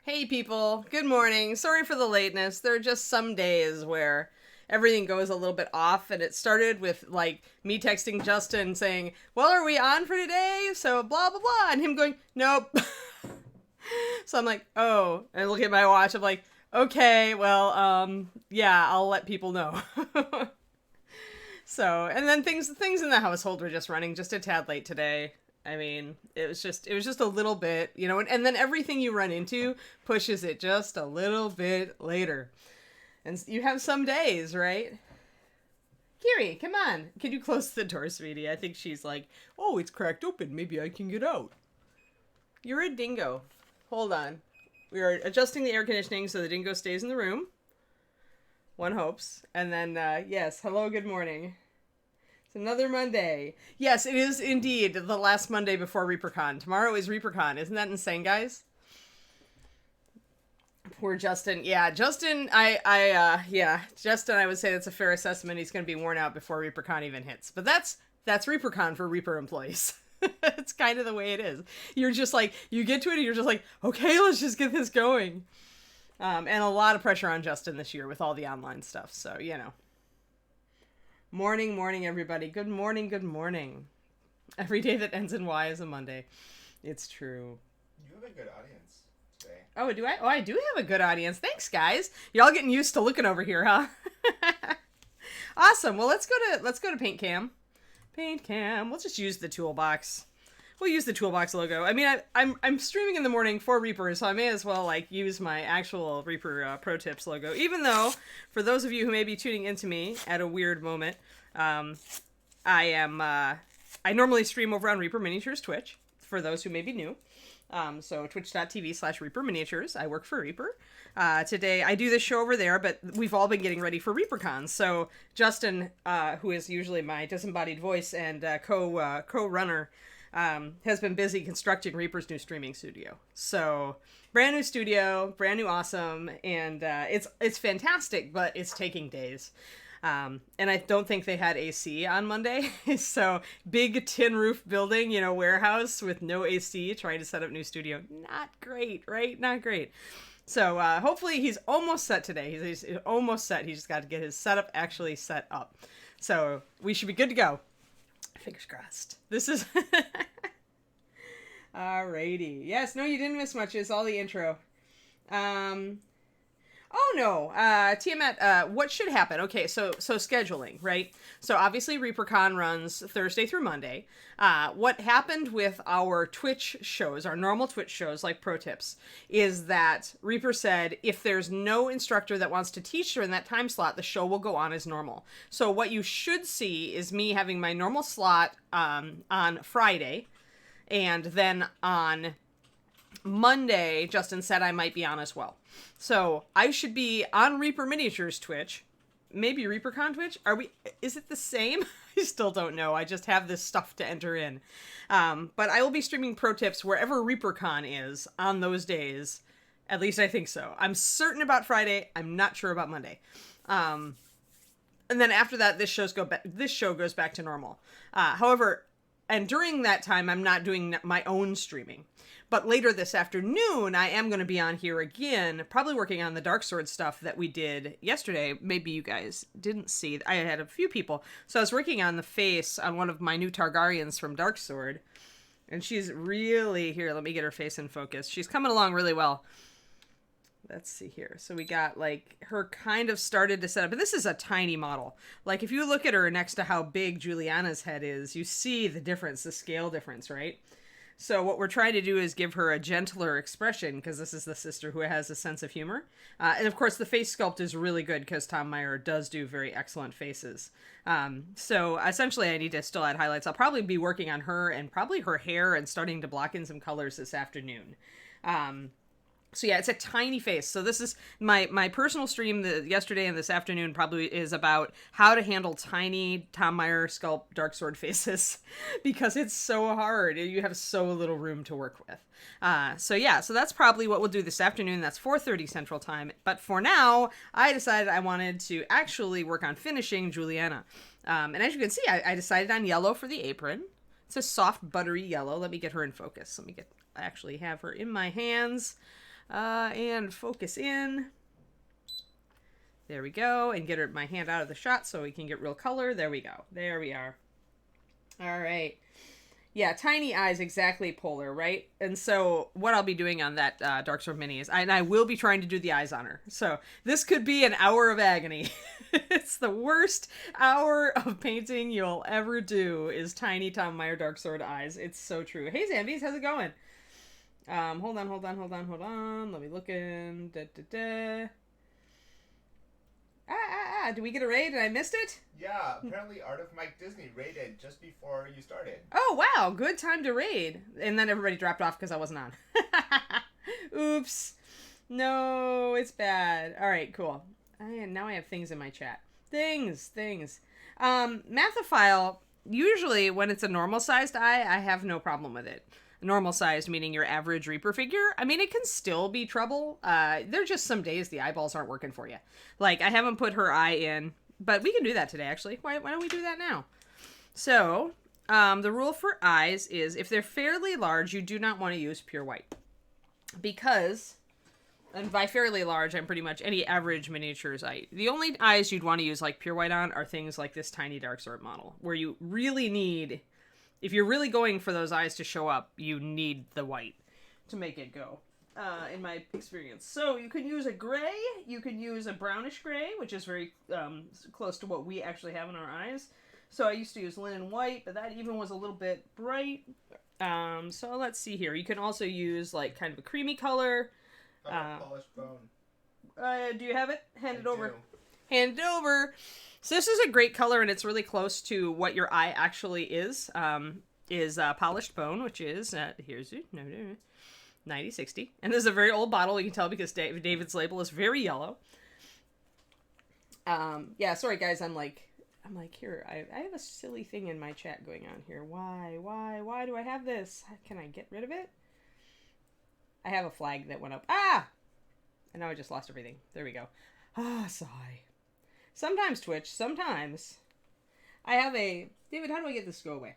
Hey people, good morning. Sorry for the lateness. There are just some days where everything goes a little bit off, and it started with like me texting Justin saying, "Well, are we on for today?" So blah blah blah, and him going, "Nope." So I'm like, "Oh," and I look at my watch. I'm like, "Okay, well, yeah, I'll let people know." So, and then things in the household were just running just a tad late today. I mean, it was just a little bit, and then everything you run into pushes it just a little bit later. And you have some days, right? Kiri, come on. Can you close the door, sweetie? I think she's like, "Oh, it's cracked open. Maybe I can get out." You're a dingo. Hold on. We are adjusting the air conditioning so the dingo stays in the room. One hopes. And then, yes, hello, good morning. It's another Monday. Yes, it is indeed the last Monday before ReaperCon. Tomorrow is ReaperCon. Isn't that insane, guys? Poor Justin. Yeah, Justin, Justin, I would say that's a fair assessment. He's going to be worn out before ReaperCon even hits. But that's ReaperCon for Reaper employees. It's kind of the way it is. You're just like, you get to it and you're just like, okay, let's just get this going. And a lot of pressure on Justin this year with all the online stuff. So, Morning, morning, everybody. Good morning, good morning. Every day that ends in Y is a Monday. It's true. You have a good audience today. Oh, do I? Oh, I do have a good audience. Thanks, guys. Y'all getting used to looking over here, huh? Awesome. Well, let's go to Paint Cam. Paint Cam. We'll just use the toolbox. We'll use the toolbox logo. I mean, I'm streaming in the morning for Reaper, so I may as well use my actual Reaper Pro Tips logo. Even though, for those of you who may be tuning into me at a weird moment, I normally stream over on Reaper Miniatures Twitch. For those who may be new. So twitch.tv/Reaper Miniatures. I work for Reaper. Today I do this show over there, but we've all been getting ready for ReaperCon. So Justin, who is usually my disembodied voice and co-runner, has been busy constructing Reaper's new streaming studio. So brand new studio, brand new awesome, and it's fantastic, but it's taking days. And I don't think they had AC on Monday. So big tin roof building, warehouse with no AC, trying to set up new studio. Not great, right? Not great. So hopefully he's almost set today. He's almost set. He just got to get his setup actually set up. So we should be good to go. Fingers crossed. This is... Alrighty. Yes, no, you didn't miss much. It's all the intro. Oh no, Tiamat, what should happen? Okay, so scheduling, right? So obviously ReaperCon runs Thursday through Monday. What happened with our Twitch shows, our normal Twitch shows like Pro Tips, is that Reaper said if there's no instructor that wants to teach during that time slot, the show will go on as normal. So what you should see is me having my normal slot on Friday, and then on Monday, Justin said I might be on as well. So I should be on Reaper Miniatures Twitch, maybe ReaperCon Twitch. Is it the same? I still don't know. I just have this stuff to enter in. But I will be streaming Pro Tips wherever ReaperCon is on those days. At least I think so. I'm certain about Friday. I'm not sure about Monday. And then after that, this show goes back to normal. However, and during that time, I'm not doing my own streaming. But later this afternoon, I am going to be on here again, probably working on the Dark Sword stuff that we did yesterday. Maybe you guys didn't see. I had a few people. So I was working on the face on one of my new Targaryens from Dark Sword. And she's really... Here, let me get her face in focus. She's coming along really well. Let's see here. So we got, her kind of started to set up. But this is a tiny model. If you look at her next to how big Juliana's head is, you see the difference, the scale difference, right? So what we're trying to do is give her a gentler expression, because this is the sister who has a sense of humor. And of course, the face sculpt is really good, because Tom Meyer does do very excellent faces. So essentially, I need to still add highlights. I'll probably be working on her and probably her hair and starting to block in some colors this afternoon. So yeah, it's a tiny face. So this is my personal stream yesterday and this afternoon probably is about how to handle tiny Tom Meyer sculpt dark sword faces because it's so hard. You have so little room to work with. So that's probably what we'll do this afternoon. That's 4:30 Central Time. But for now, I decided I wanted to actually work on finishing Juliana. And as you can see, I decided on yellow for the apron. It's a soft, buttery yellow. Let me get her in focus. Actually have her in my hands. And focus in. There we go. And get my hand out of the shot so we can get real color. There we go. There we are. All right. Yeah, tiny eyes, exactly, Polar, right? And so what I'll be doing on that Dark Sword Mini is, I will be trying to do the eyes on her. So this could be an hour of agony. It's the worst hour of painting you'll ever do is tiny Tom Meyer Dark Sword eyes. It's so true. Hey, Zambies, how's it going? Hold on. Let me look in. Did we get a raid and I missed it? Yeah, apparently Art of Mike Disney raided just before you started. Oh, wow. Good time to raid. And then everybody dropped off because I wasn't on. Oops. No, it's bad. All right, cool. Now I have things in my chat. Things. Mathophile, usually when it's a normal-sized eye, I have no problem with it. Normal-sized, meaning your average Reaper figure. I mean, it can still be trouble. There are just some days the eyeballs aren't working for you. Like, I haven't put her eye in, but we can do that today, actually. Why don't we do that now? So, the rule for eyes is if they're fairly large, you do not want to use pure white. Because, and by fairly large, I'm pretty much any average miniatures eye. The only eyes you'd want to use like pure white on are things like this tiny Dark Sword model, where you really need... If you're really going for those eyes to show up, you need the white to make it go, in my experience. So you can use a gray, you can use a brownish gray, which is very close to what we actually have in our eyes. So I used to use linen white, but that even was a little bit bright. So let's see here. You can also use like kind of a creamy color. Polished bone. Do you have it? Hand it over. Do. Hand it over. So this is a great color, and it's really close to what your eye actually is polished bone, which is, here's it, 9060. And this is a very old bottle, you can tell because David's label is very yellow. Yeah, sorry guys, I'm like, here, I have a silly thing in my chat going on here. Why do I have this? Can I get rid of it? I have a flag that went up. Ah! And now I just lost everything. There we go. Ah, sigh. Sometimes, Twitch, sometimes. I have a... David, how do I get this to go away?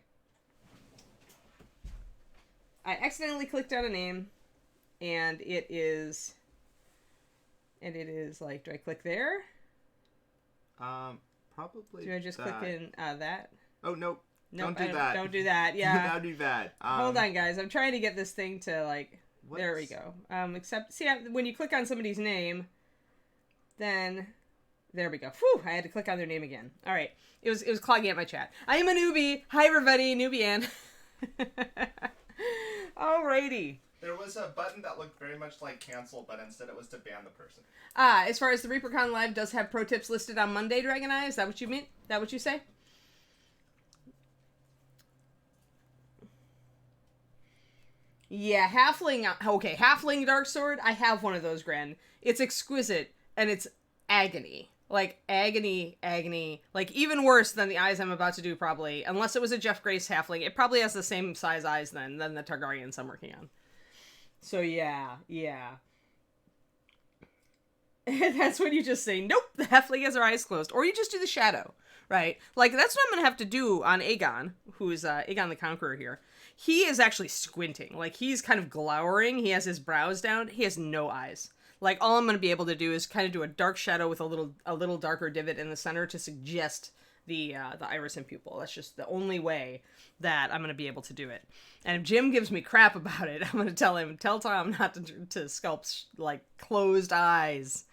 I accidentally clicked on a name, and it is... like, do I click there? Probably. Do I just click in that? Oh, nope. Nope, Don't do that. Don't do that, yeah. Don't do that. Hold on, guys. I'm trying to get this thing to, like... What's... There we go. Except, see, when you click on somebody's name, then... There we go. Whew, I had to click on their name again. All right. It was clogging up my chat. I am a newbie. Hi, everybody. Nubian. Alrighty. There was a button that looked very much like cancel, but instead it was to ban the person. As far as the ReaperCon Live does have pro tips listed on Monday, Dragon Eye. Is that what you mean? That what you say? Yeah, Halfling. Okay, Halfling Dark Sword. I have one of those, Gran. It's exquisite, and it's agony. Like, agony. Like, even worse than the eyes I'm about to do, probably. Unless it was a Jeff Grace halfling. It probably has the same size eyes than the Targaryens I'm working on. So, yeah. That's when you just say, nope, the halfling has her eyes closed. Or you just do the shadow, right? Like, that's what I'm going to have to do on Aegon, who is Aegon the Conqueror here. He is actually squinting. Like, he's kind of glowering. He has his brows down. He has no eyes. Like, all I'm going to be able to do is kind of do a dark shadow with a little darker divot in the center to suggest the iris and pupil. That's just the only way that I'm going to be able to do it. And if Jim gives me crap about it, I'm going to tell Tom not to sculpt, like, closed eyes.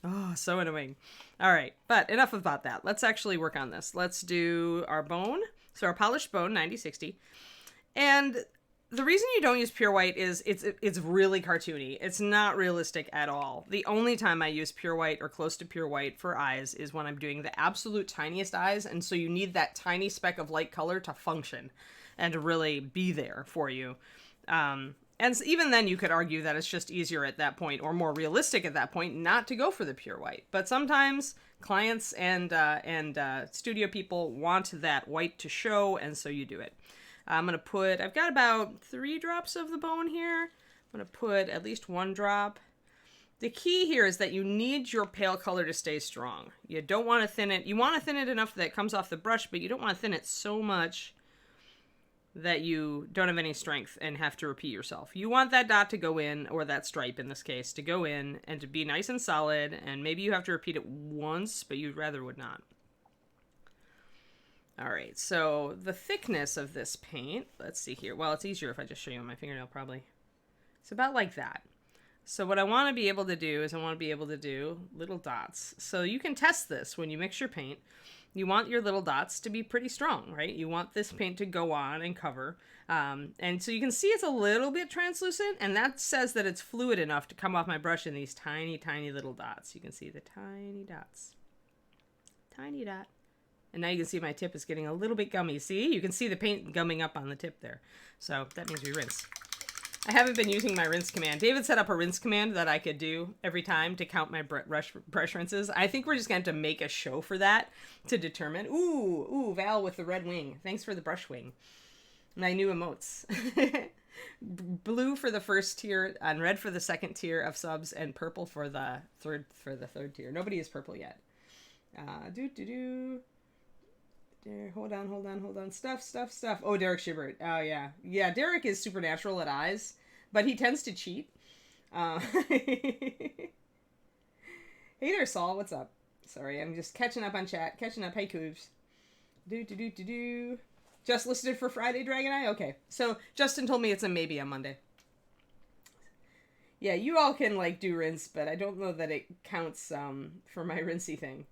Oh, so annoying. All right, but enough about that. Let's actually work on this. Let's do our bone. So our polished bone, 9060. And... the reason you don't use pure white is it's really cartoony. It's not realistic at all. The only time I use pure white or close to pure white for eyes is when I'm doing the absolute tiniest eyes, and so you need that tiny speck of light color to function and to really be there for you. And even then you could argue that it's just easier at that point, or more realistic at that point, not to go for the pure white. But sometimes clients and studio people want that white to show, and so you do it. I'm going to put, I've got about 3 drops of the bone here. I'm going to put at least 1 drop. The key here is that you need your pale color to stay strong. You don't want to thin it. You want to thin it enough that it comes off the brush, but you don't want to thin it so much that you don't have any strength and have to repeat yourself. You want that dot to go in, or that stripe in this case, to go in and to be nice and solid, and maybe you have to repeat it once, but you'd rather would not. All right, so the thickness of this paint, let's see here. Well, it's easier if I just show you on my fingernail, probably. It's about like that. So what I want to be able to do is I want to be able to do little dots. So you can test this when you mix your paint. You want your little dots to be pretty strong, right? You want this paint to go on and cover. And so you can see it's a little bit translucent, and that says that it's fluid enough to come off my brush in these tiny, tiny little dots. You can see the tiny dots. Tiny dot. And now you can see my tip is getting a little bit gummy. See? You can see the paint gumming up on the tip there. So that means we rinse. I haven't been using my rinse command. David set up a rinse command that I could do every time to count my brush rinses. I think we're just going to have to make a show for that to determine. Ooh, Val with the red wing. Thanks for the brush wing. My new emotes. Blue for the first tier, and red for the second tier of subs, and purple for the third tier. Nobody is purple yet. Hold on. Stuff. Oh, Derek Shibert. Oh, yeah. Yeah, Derek is supernatural at eyes, but he tends to cheat. Hey there, Saul. What's up? Sorry, I'm just catching up on chat. Catching up. Hey, Coobs. Just listed for Friday, Dragon Eye? Okay. So, Justin told me it's a maybe on Monday. Yeah, you all can, like, do rinse, but I don't know that it counts for my rinsey thing.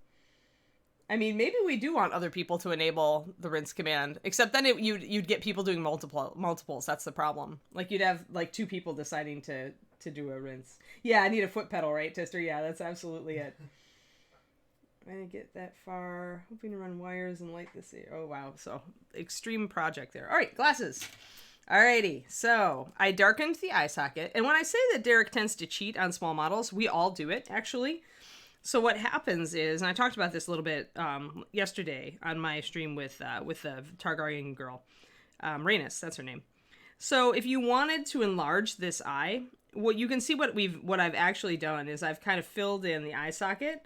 I mean, maybe we do want other people to enable the rinse command, except then you'd get people doing multiples. That's the problem. Like, you'd have, like, 2 people deciding to do a rinse. Yeah, I need a foot pedal, right, Tister? Yeah, that's absolutely it. I didn't get that far. Hoping to run wires and light this here. Oh, wow. So, extreme project there. All right, glasses. Alrighty, so I darkened the eye socket. And when I say that Derek tends to cheat on small models, we all do it, actually. So what happens is, and I talked about this a little bit yesterday on my stream with the Targaryen girl, Rhaenys, that's her name. So if you wanted to enlarge this eye, what you can see what I've actually done is I've kind of filled in the eye socket,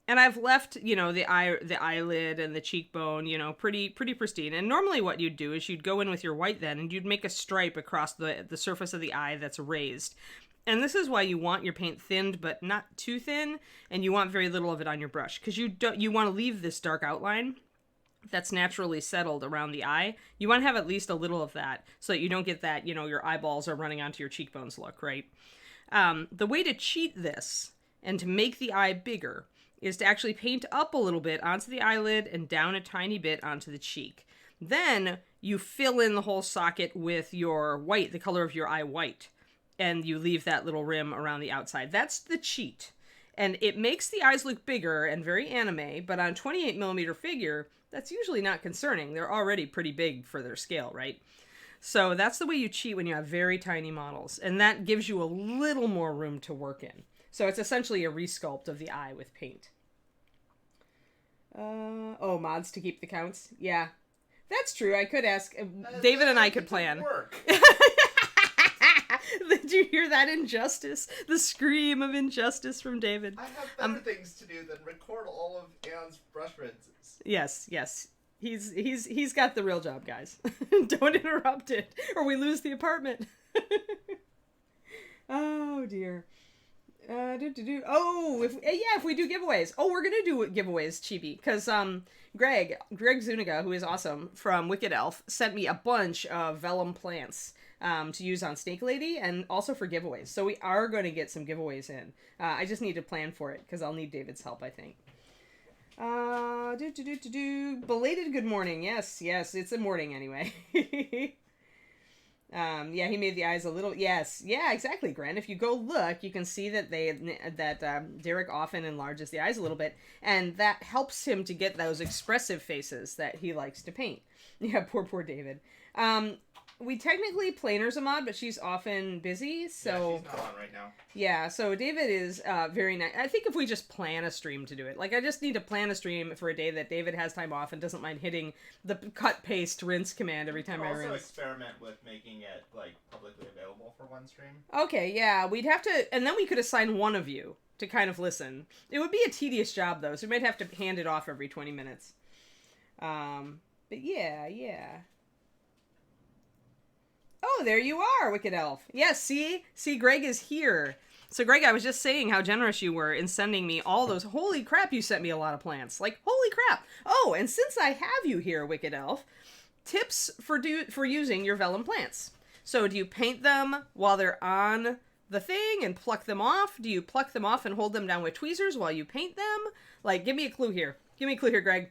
and I've left, you know, the eyelid and the cheekbone, you know, pretty pristine. And normally what you'd do is you'd go in with your white then, and you'd make a stripe across the surface of the eye that's raised. And this is why you want your paint thinned, but not too thin, and you want very little of it on your brush, because you want to leave this dark outline that's naturally settled around the eye. You want to have at least a little of that, so that you don't get that, you know, your eyeballs are running onto your cheekbones look, right? The way to cheat this, and to make the eye bigger, is to actually paint up a little bit onto the eyelid and down a tiny bit onto the cheek. Then you fill in the whole socket with your white, the color of your eye white. And you leave that little rim around the outside. That's the cheat. And it makes the eyes look bigger and very anime, but on a 28mm figure, that's usually not concerning. They're already pretty big for their scale, right? So that's the way you cheat when you have very tiny models. And that gives you a little more room to work in. So it's essentially a resculpt of the eye with paint. Mods to keep the counts? Yeah. That's true. I could ask. David and I could plan. Work. Did you hear that injustice? The scream of injustice from David. I have better things to do than record all of Anne's brush rinses. Yes. He's got the real job, guys. Don't interrupt it, or we lose the apartment. Oh dear. If we do giveaways. Oh, we're gonna do giveaways, Chibi, because Greg Zuniga, who is awesome from Wicked Elf, sent me a bunch of vellum plants to use on Snake Lady, and also for giveaways. So we are going to get some giveaways in. I just need to plan for it, because I'll need David's help, I think. Belated good morning. Yes, it's a morning anyway. He made the eyes a little, yes. Yeah, exactly, Grant. If you go look, you can see that Derek often enlarges the eyes a little bit, and that helps him to get those expressive faces that he likes to paint. Yeah, poor David. We technically planers a mod, but she's often busy, so... Yeah, she's not on right now. Yeah, so David is very nice. I think if we just plan a stream to do it. Like, I just need to plan a stream for a day that David has time off and doesn't mind hitting the cut, paste, rinse command every time I rinse. Also experiment with making it, like, publicly available for one stream. Okay, yeah, we'd have to... And then we could assign one of you to kind of listen. It would be a tedious job, though, so we might have to hand it off every 20 minutes. But yeah. Oh, there you are, Wicked Elf. Yes, see, Greg is here. So, Greg, I was just saying how generous you were in sending me all those. Holy crap, you sent me a lot of plants. Like, holy crap. Oh, and since I have you here, Wicked Elf, tips for using your vellum plants. So, do you paint them while they're on the thing and pluck them off? Do you pluck them off and hold them down with tweezers while you paint them? Like, give me a clue here. Give me a clue here, Greg.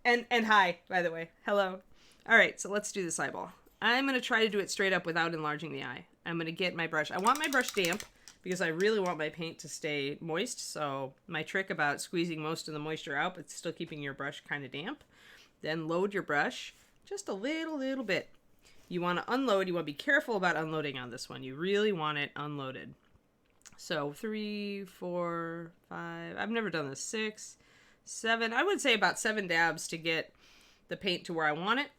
And hi, by the way. Hello. All right, so let's do this eyeball. I'm going to try to do it straight up without enlarging the eye. I'm going to get my brush. I want my brush damp because I really want my paint to stay moist. So my trick about squeezing most of the moisture out, but still keeping your brush kind of damp. Then load your brush just a little bit. You want to unload. You want to be careful about unloading on this one. You really want it unloaded. So 3, 4, 5. I've never done this. 6, 7. I would say about 7 dabs to get the paint to where I want it.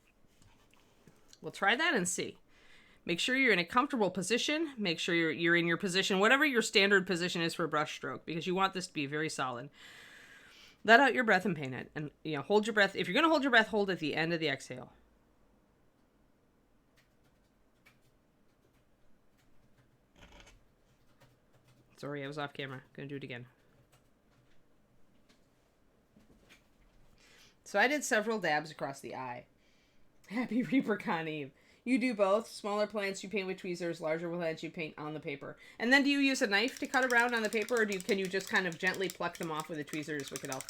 We'll try that and see. Make sure you're in a comfortable position. Make sure you're in your position, whatever your standard position is for a brush stroke, because you want this to be very solid. Let out your breath and paint it. And, hold your breath. If you're going to hold your breath, hold at the end of the exhale. Sorry, I was off camera. Gonna do it again. So I did several dabs across the eye. Happy ReaperCon Eve. You do both. Smaller plants you paint with tweezers, larger plants you paint on the paper. And then do you use a knife to cut around on the paper, or can you just kind of gently pluck them off with the tweezers, Wicked Elf?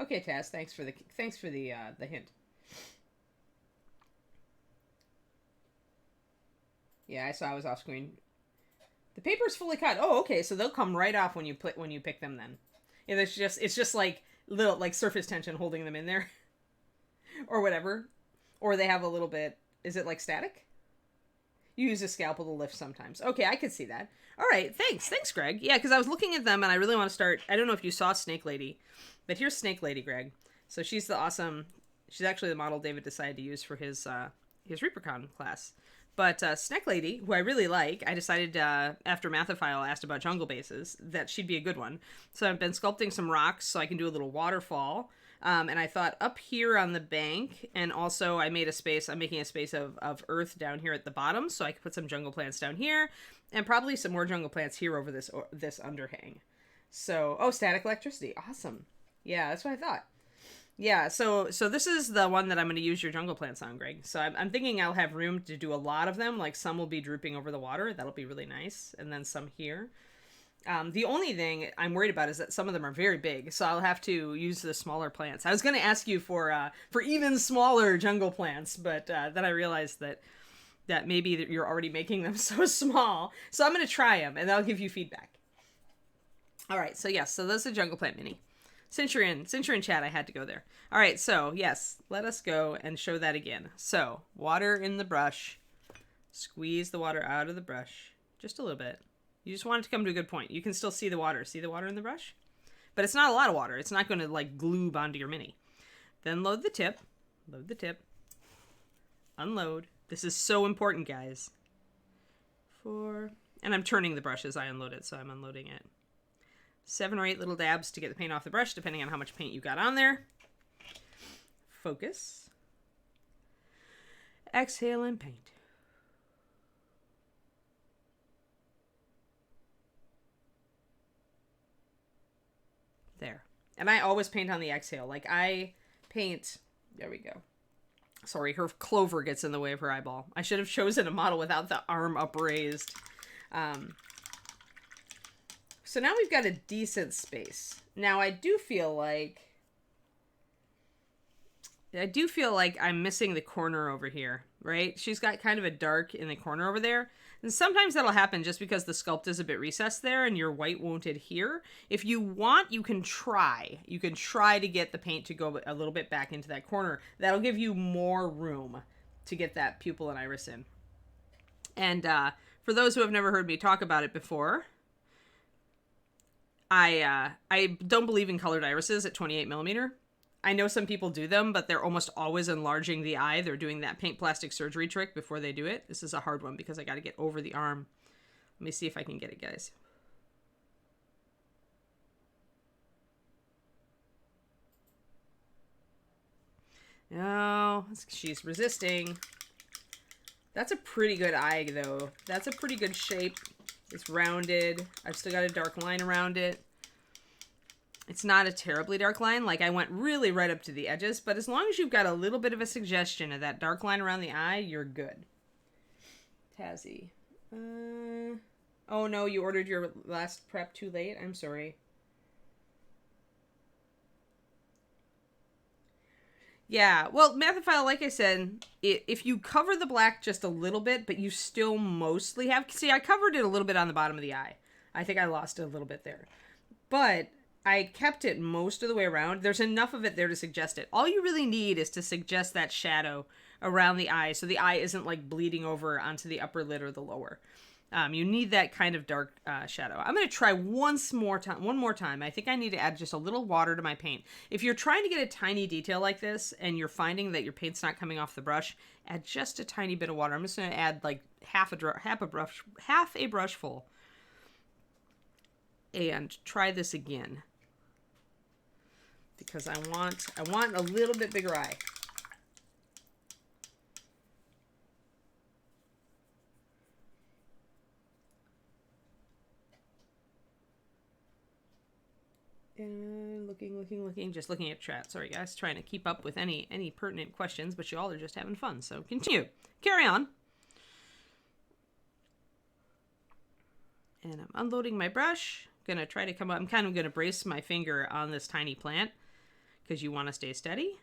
Okay, Taz, thanks for the hint. Yeah, I saw I was off screen. The paper's fully cut. Oh, okay, so they'll come right off when you pick them then. Yeah, it's just like little like surface tension holding them in there. Or whatever. Or they have a little bit, is it like static? You use a scalpel to lift sometimes. Okay, I could see that. All right, thanks, Greg. Yeah, because I was looking at them and I really want to start. I don't know if you saw Snake Lady, but here's Snake Lady, Greg. So she's she's actually the model David decided to use for his ReaperCon class. But Snake Lady, who I really like, I decided after Mathophile asked about jungle bases that she'd be a good one. So I've been sculpting some rocks so I can do a little waterfall. And I thought up here on the bank, and also I'm making a space of earth down here at the bottom, so I could put some jungle plants down here, and probably some more jungle plants here over this underhang. So, static electricity, awesome. Yeah, that's what I thought. Yeah, so this is the one that I'm going to use your jungle plants on, Greg. So I'm thinking I'll have room to do a lot of them, like some will be drooping over the water, that'll be really nice, and then some here. The only thing I'm worried about is that some of them are very big, so I'll have to use the smaller plants. I was going to ask you for even smaller jungle plants, but then I realized that maybe you're already making them so small. So I'm going to try them, and I'll give you feedback. All right, so yes, so those are Jungle Plant Mini. Since you're in chat, I had to go there. All right, so yes, let us go and show that again. So water in the brush. Squeeze the water out of the brush just a little bit. You just want it to come to a good point. You can still see the water. See the water in the brush? But it's not a lot of water. It's not going to like glue onto your mini. Then load the tip. Load the tip. Unload. This is so important, guys. And I'm turning the brush as I unload it, so I'm unloading it. 7 or 8 little dabs to get the paint off the brush, depending on how much paint you got on there. Focus. Exhale and paint. There. And I always paint on the exhale. Like I paint, there we go. Sorry, her clover gets in the way of her eyeball. I should have chosen a model without the arm upraised. So now we've got a decent space. Now I do feel like I'm missing the corner over here, right? She's got kind of a dark in the corner over there. And sometimes that'll happen just because the sculpt is a bit recessed there and your white won't adhere. If you want, you can try. You can try to get the paint to go a little bit back into that corner. That'll give you more room to get that pupil and iris in. And for those who have never heard me talk about it before, I don't believe in colored irises at 28 millimeter. I know some people do them, but they're almost always enlarging the eye. They're doing that paint plastic surgery trick before they do it. This is a hard one because I got to get over the arm. Let me see if I can get it, guys. No, she's resisting. That's a pretty good eye, though. That's a pretty good shape. It's rounded. I've still got a dark line around it. It's not a terribly dark line. Like, I went really right up to the edges. But as long as you've got a little bit of a suggestion of that dark line around the eye, you're good. Tazzy. Oh, no, you ordered your last prep too late? I'm sorry. Yeah, well, Mathophile, like I said, if you cover the black just a little bit, but you still mostly have... See, I covered it a little bit on the bottom of the eye. I think I lost it a little bit there. But I kept it most of the way around. There's enough of it there to suggest it. All you really need is to suggest that shadow around the eye so the eye isn't, like, bleeding over onto the upper lid or the lower. You need that kind of dark shadow. I'm going to try one more time. I think I need to add just a little water to my paint. If you're trying to get a tiny detail like this and you're finding that your paint's not coming off the brush, add just a tiny bit of water. I'm just going to add like half a brush full. And try this again. Because I want a little bit bigger eye. And looking, just looking at chat. Sorry, guys, trying to keep up with any pertinent questions, but you all are just having fun. So continue, carry on. And I'm unloading my brush. Gonna try to come up. I'm kind of gonna brace my finger on this tiny plant because you want to stay steady.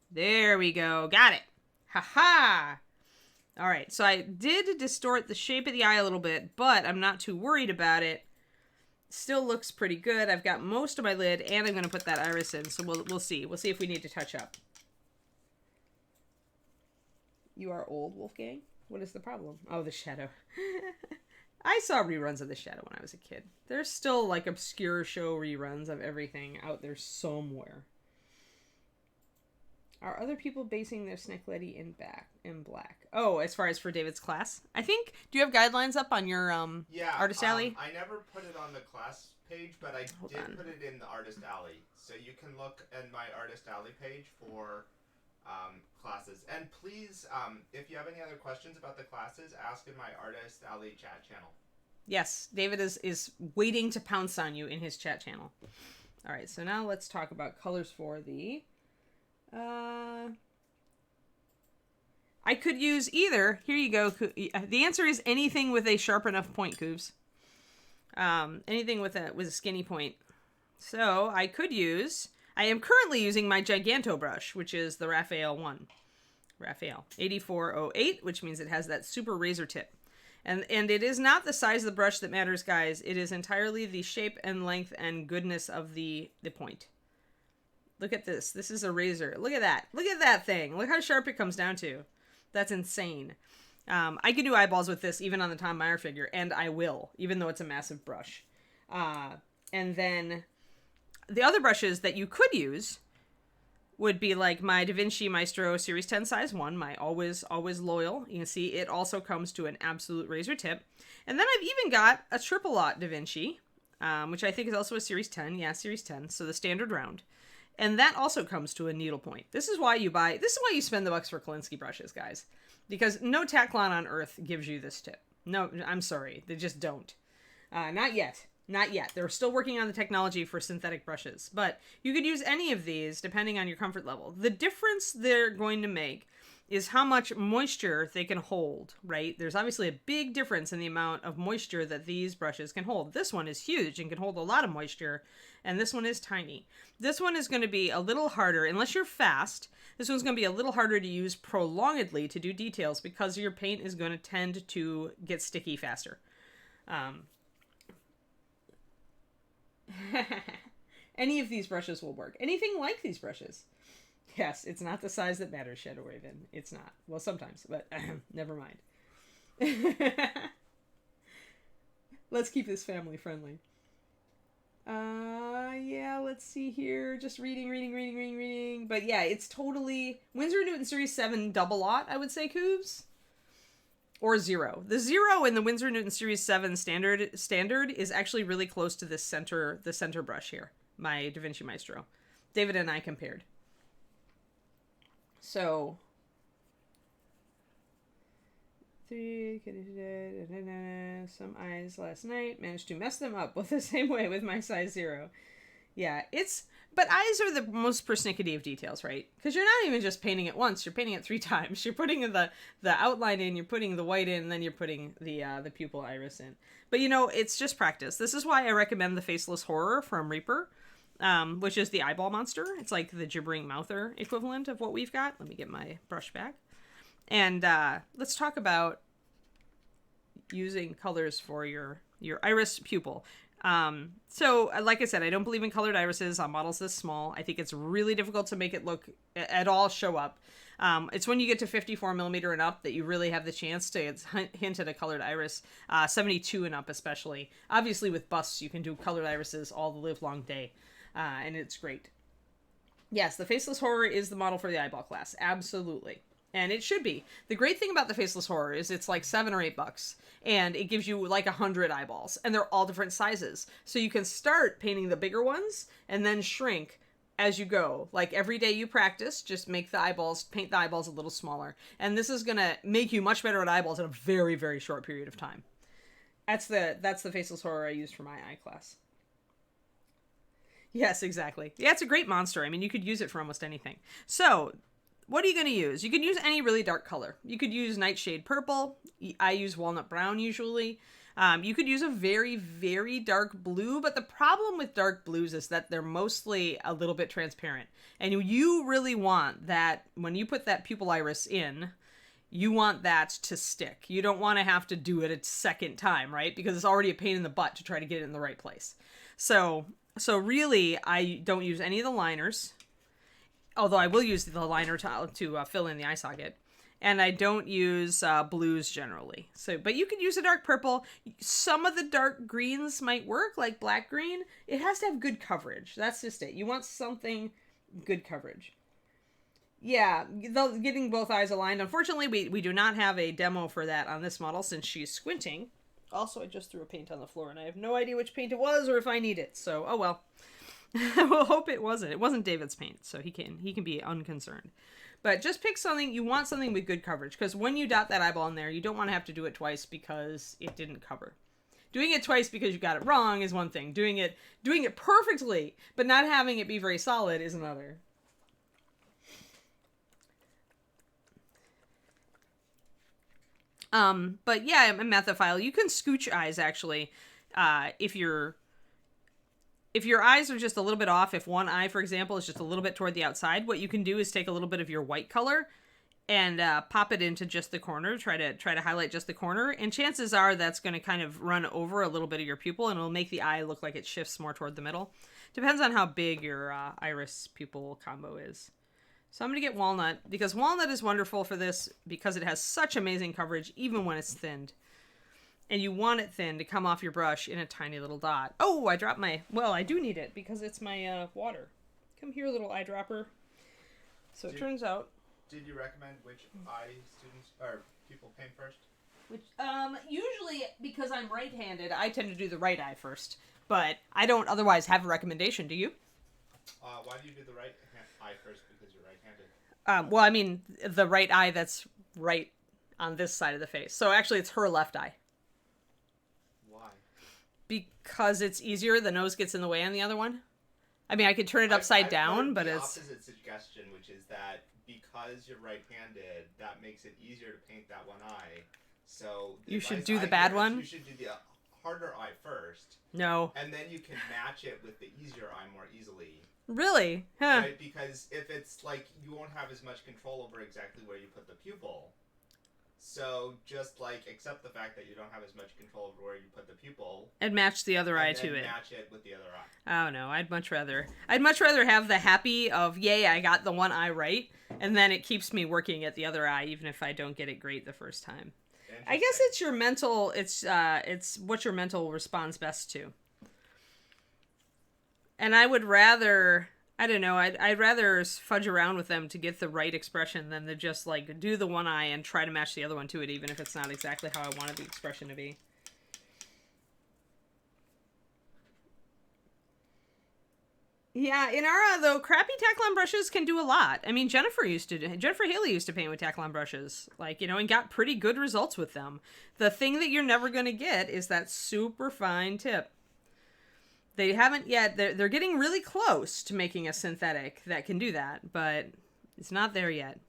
There we go. Got it. Ha-ha. All right, so I did distort the shape of the eye a little bit, but I'm not too worried about it. Still looks pretty good. I've got most of my lid, and I'm going to put that iris in, so we'll see. We'll see if we need to touch up. You are old, Wolfgang? What is the problem? Oh, the shadow. I saw reruns of The Shadow when I was a kid. There's still, like, obscure show reruns of everything out there somewhere. Are other people basing their Snickletty in black? Oh, as far as for David's class? I think, do you have guidelines up on your Artist Alley? I never put it on the class page, but I did put it in the Artist Alley. So you can look at my Artist Alley page for classes. And please, if you have any other questions about the classes, ask in my Artist Alley chat channel. Yes, David is waiting to pounce on you in his chat channel. All right, so now let's talk about colors for the... I could use either. Here you go. The answer is anything with a sharp enough point, Coobs. Anything with a skinny point. So I could use... I am currently using my Giganto brush, which is the Raphael one. Raphael 8408, which means it has that super razor tip. And it is not the size of the brush that matters, guys. It is entirely the shape and length and goodness of the point. Look at this. This is a razor. Look at that. Look at that thing. Look how sharp it comes down to. That's insane. I can do eyeballs with this even on the Tom Meyer figure, and I will, even though it's a massive brush. And then the other brushes that you could use would be like my Da Vinci Maestro Series 10 size 1, my always loyal. You can see it also comes to an absolute razor tip. And then I've even got a triple lot Da Vinci, which I think is also a Series 10. Yeah, Series 10, so the standard round. And that also comes to a needle point. This is why you spend the bucks for Kolinsky brushes, guys. Because no Taklon on earth gives you this tip. No, I'm sorry. They just don't. Not yet. Not yet. They're still working on the technology for synthetic brushes. But you could use any of these depending on your comfort level. The difference they're going to make is how much moisture they can hold, right? There's obviously a big difference in the amount of moisture that these brushes can hold. This one is huge and can hold a lot of moisture, and this one is tiny. This one is going to be a little harder, unless you're fast. This one's going to be a little harder to use prolongedly to do details because your paint is going to tend to get sticky faster. Any of these brushes will work. Anything like these brushes. Yes, it's not the size that matters, Shadow Raven. It's not. Well, sometimes, but never mind. Let's keep this family friendly. Yeah, let's see here. Just reading. But yeah, it's totally Winsor & Newton Series 7 double lot, I would say, Coobs. or 0. The 0 in the Winsor Newton Series 7 standard is actually really close to the center brush here, my Da Vinci Maestro. David and I compared. So, some eyes last night, managed to mess them up both the same way with my size 0. Yeah, but eyes are the most persnickety of details, right? Because you're not even just painting it once, you're painting it 3 times. You're putting the outline in, you're putting the white in, and then you're putting the pupil iris in. But it's just practice. This is why I recommend the Faceless Horror from Reaper, which is the eyeball monster. It's like the gibbering mouther equivalent of what we've got. Let me get my brush back. And let's talk about using colors for your iris pupil. So like I said, I don't believe in colored irises on models this small. I think it's really difficult to make it look at all show up. It's when you get to 54 millimeter and up that you really have the chance to hint at a colored iris, 72 and up especially. Obviously with busts, you can do colored irises all the live long day, and it's great. Yes, the Faceless Horror is the model for the eyeball class. Absolutely. And it should be. The great thing about the Faceless Horror is it's like $7 or $8, and it gives you like 100 eyeballs, and they're all different sizes. So you can start painting the bigger ones and then shrink as you go. Like every day you practice, just paint the eyeballs a little smaller. And this is going to make you much better at eyeballs in a very, very short period of time. That's the Faceless Horror I used for my eye class. Yes, exactly. Yeah, it's a great monster. I mean, you could use it for almost anything. So, what are you going to use? You can use any really dark color. You could use Nightshade Purple. I use Walnut Brown usually. You could use a very, very dark blue, but the problem with dark blues is that they're mostly a little bit transparent. And you really want that, when you put that pupil iris in, you want that to stick. You don't want to have to do it a second time, right? Because it's already a pain in the butt to try to get it in the right place. So really, I don't use any of the liners. Although I will use the liner to fill in the eye socket. And I don't use blues generally. But you could use a dark purple. Some of the dark greens might work, like black green. It has to have good coverage. That's just it. You want something good coverage. Yeah, getting both eyes aligned. Unfortunately, we do not have a demo for that on this model since she's squinting. Also, I just threw a paint on the floor, and I have no idea which paint it was or if I need it. So, oh well. I will hope it wasn't. It wasn't David's paint, so he can be unconcerned. But just pick something. You want something with good coverage, because when you dot that eyeball in there, you don't want to have to do it twice because it didn't cover. Doing it twice because you got it wrong is one thing. Doing it perfectly, but not having it be very solid is another. But yeah, a methophile. You can scooch eyes actually, if your eyes are just a little bit off, if one eye, for example, is just a little bit toward the outside, what you can do is take a little bit of your white color and pop it into just the corner. Try to highlight just the corner, and chances are that's going to kind of run over a little bit of your pupil, and it'll make the eye look like it shifts more toward the middle. Depends on how big your iris pupil combo is. So I'm going to get Walnut, because Walnut is wonderful for this because it has such amazing coverage even when it's thinned. And you want it thin to come off your brush in a tiny little dot. Oh, I dropped well, I do need it because it's my water. Come here, little eyedropper. So it turns out... Did you recommend which eye students or people paint first? Usually, because I'm right-handed, I tend to do the right eye first. But I don't otherwise have a recommendation, do you? Why do you do the right eye first? Because you're right-handed. Well, I mean, the right eye that's right on this side of the face. So actually, it's her left eye. Why? Because it's easier. The nose gets in the way on the other one. I mean, I could turn it upside down, but it's... opposite suggestion, which is that because you're right-handed, that makes it easier to paint that one eye. So you should do the bad one? You should do the harder eye first. No. And then you can match it with the easier eye more easily. Really? Huh. Right? Because if it's like, you won't have as much control over exactly where you put the pupil. So just like accept the fact that you don't have as much control over where you put the pupil, and match the other eye to it. Match it with the other eye. Oh no, I'd much rather have the happy of, yay, I got the one eye right, and then it keeps me working at the other eye even if I don't get it great the first time. I guess it's your mental. It's what your mental responds best to. And I would rather I don't know. I'd rather fudge around with them to get the right expression than to just like do the one eye and try to match the other one to it, even if it's not exactly how I wanted the expression to be. Yeah, in Ara though, crappy Taklon brushes can do a lot. I mean, Jennifer Haley used to paint with Taklon brushes, like, you know, and got pretty good results with them. The thing that you're never going to get is that super fine tip. They haven't yet. They're getting really close to making a synthetic that can do that, but it's not there yet.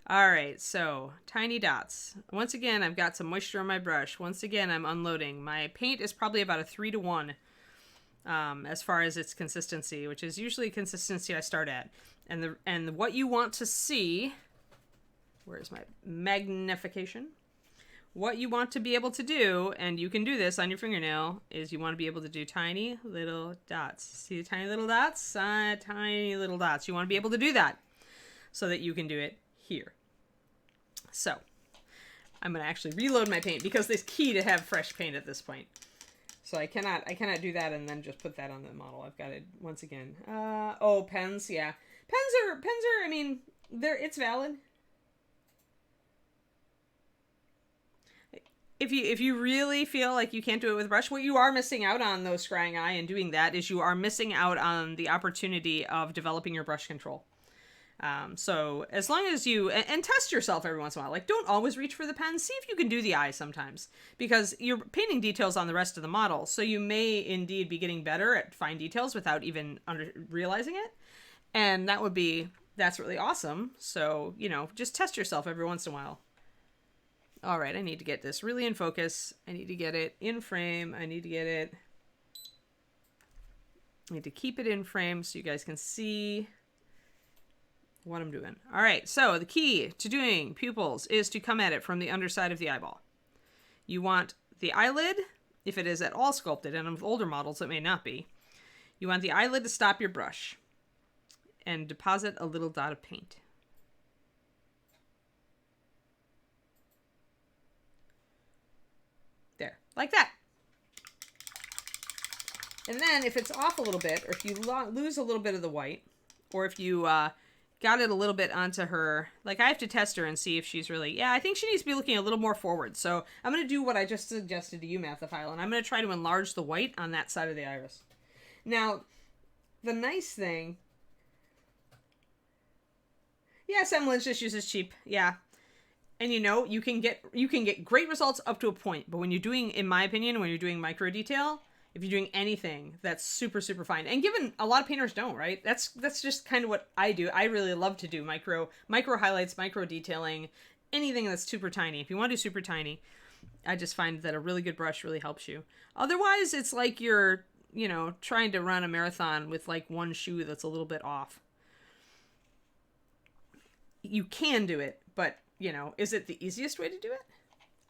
All right, so tiny dots. Once again, I've got some moisture on my brush. Once again, I'm unloading. My paint is probably about a 3-to-1 as far as its consistency, which is usually consistency I start at. And what you want to see, where's my magnification? What you want to be able to do, and you can do this on your fingernail, is you want to be able to do tiny little dots. See the tiny little dots? Tiny little dots. You want to be able to do that so that you can do it here. So I'm going to actually reload my paint because it's key to have fresh paint at this point. So I cannot do that and then just put that on the model. I've got it once again. Oh, pens, yeah. Pens are, I mean, it's valid. If you really feel like you can't do it with brush, what you are missing out on, though, scrying eye, and doing that, is you are missing out on the opportunity of developing your brush control. So as long as you, and test yourself every once in a while, like don't always reach for the pen, see if you can do the eye sometimes, because you're painting details on the rest of the model. So you may indeed be getting better at fine details without even realizing it. And that's really awesome. So, you know, just test yourself every once in a while. All right. I need to get this really in focus. I need to get it in frame. I need to keep it in frame so you guys can see what I'm doing. All right, so the key to doing pupils is to come at it from the underside of the eyeball. You want the eyelid, if it is at all sculpted, and with older models it may not be, you want the eyelid to stop your brush and deposit a little dot of paint. There, like that. And then if it's off a little bit, or if you lose a little bit of the white, or if you got it a little bit onto her, like I have to test her and see if she's really, yeah, I think she needs to be looking a little more forward. So I'm going to do what I just suggested to you, Mathophile, and I'm going to try to enlarge the white on that side of the iris. Now, the nice thing, yeah, Semblance just uses cheap, yeah. And you know, you can get great results up to a point, but when you're doing, in my opinion, when you're doing micro detail, if you're doing anything that's super, super fine, and given a lot of painters don't, right? That's just kind of what I do. I really love to do micro highlights, micro detailing, anything that's super tiny. If you want to do super tiny, I just find that a really good brush really helps you. Otherwise, it's like you're, you know, trying to run a marathon with like one shoe that's a little bit off. You can do it, but, you know, is it the easiest way to do it?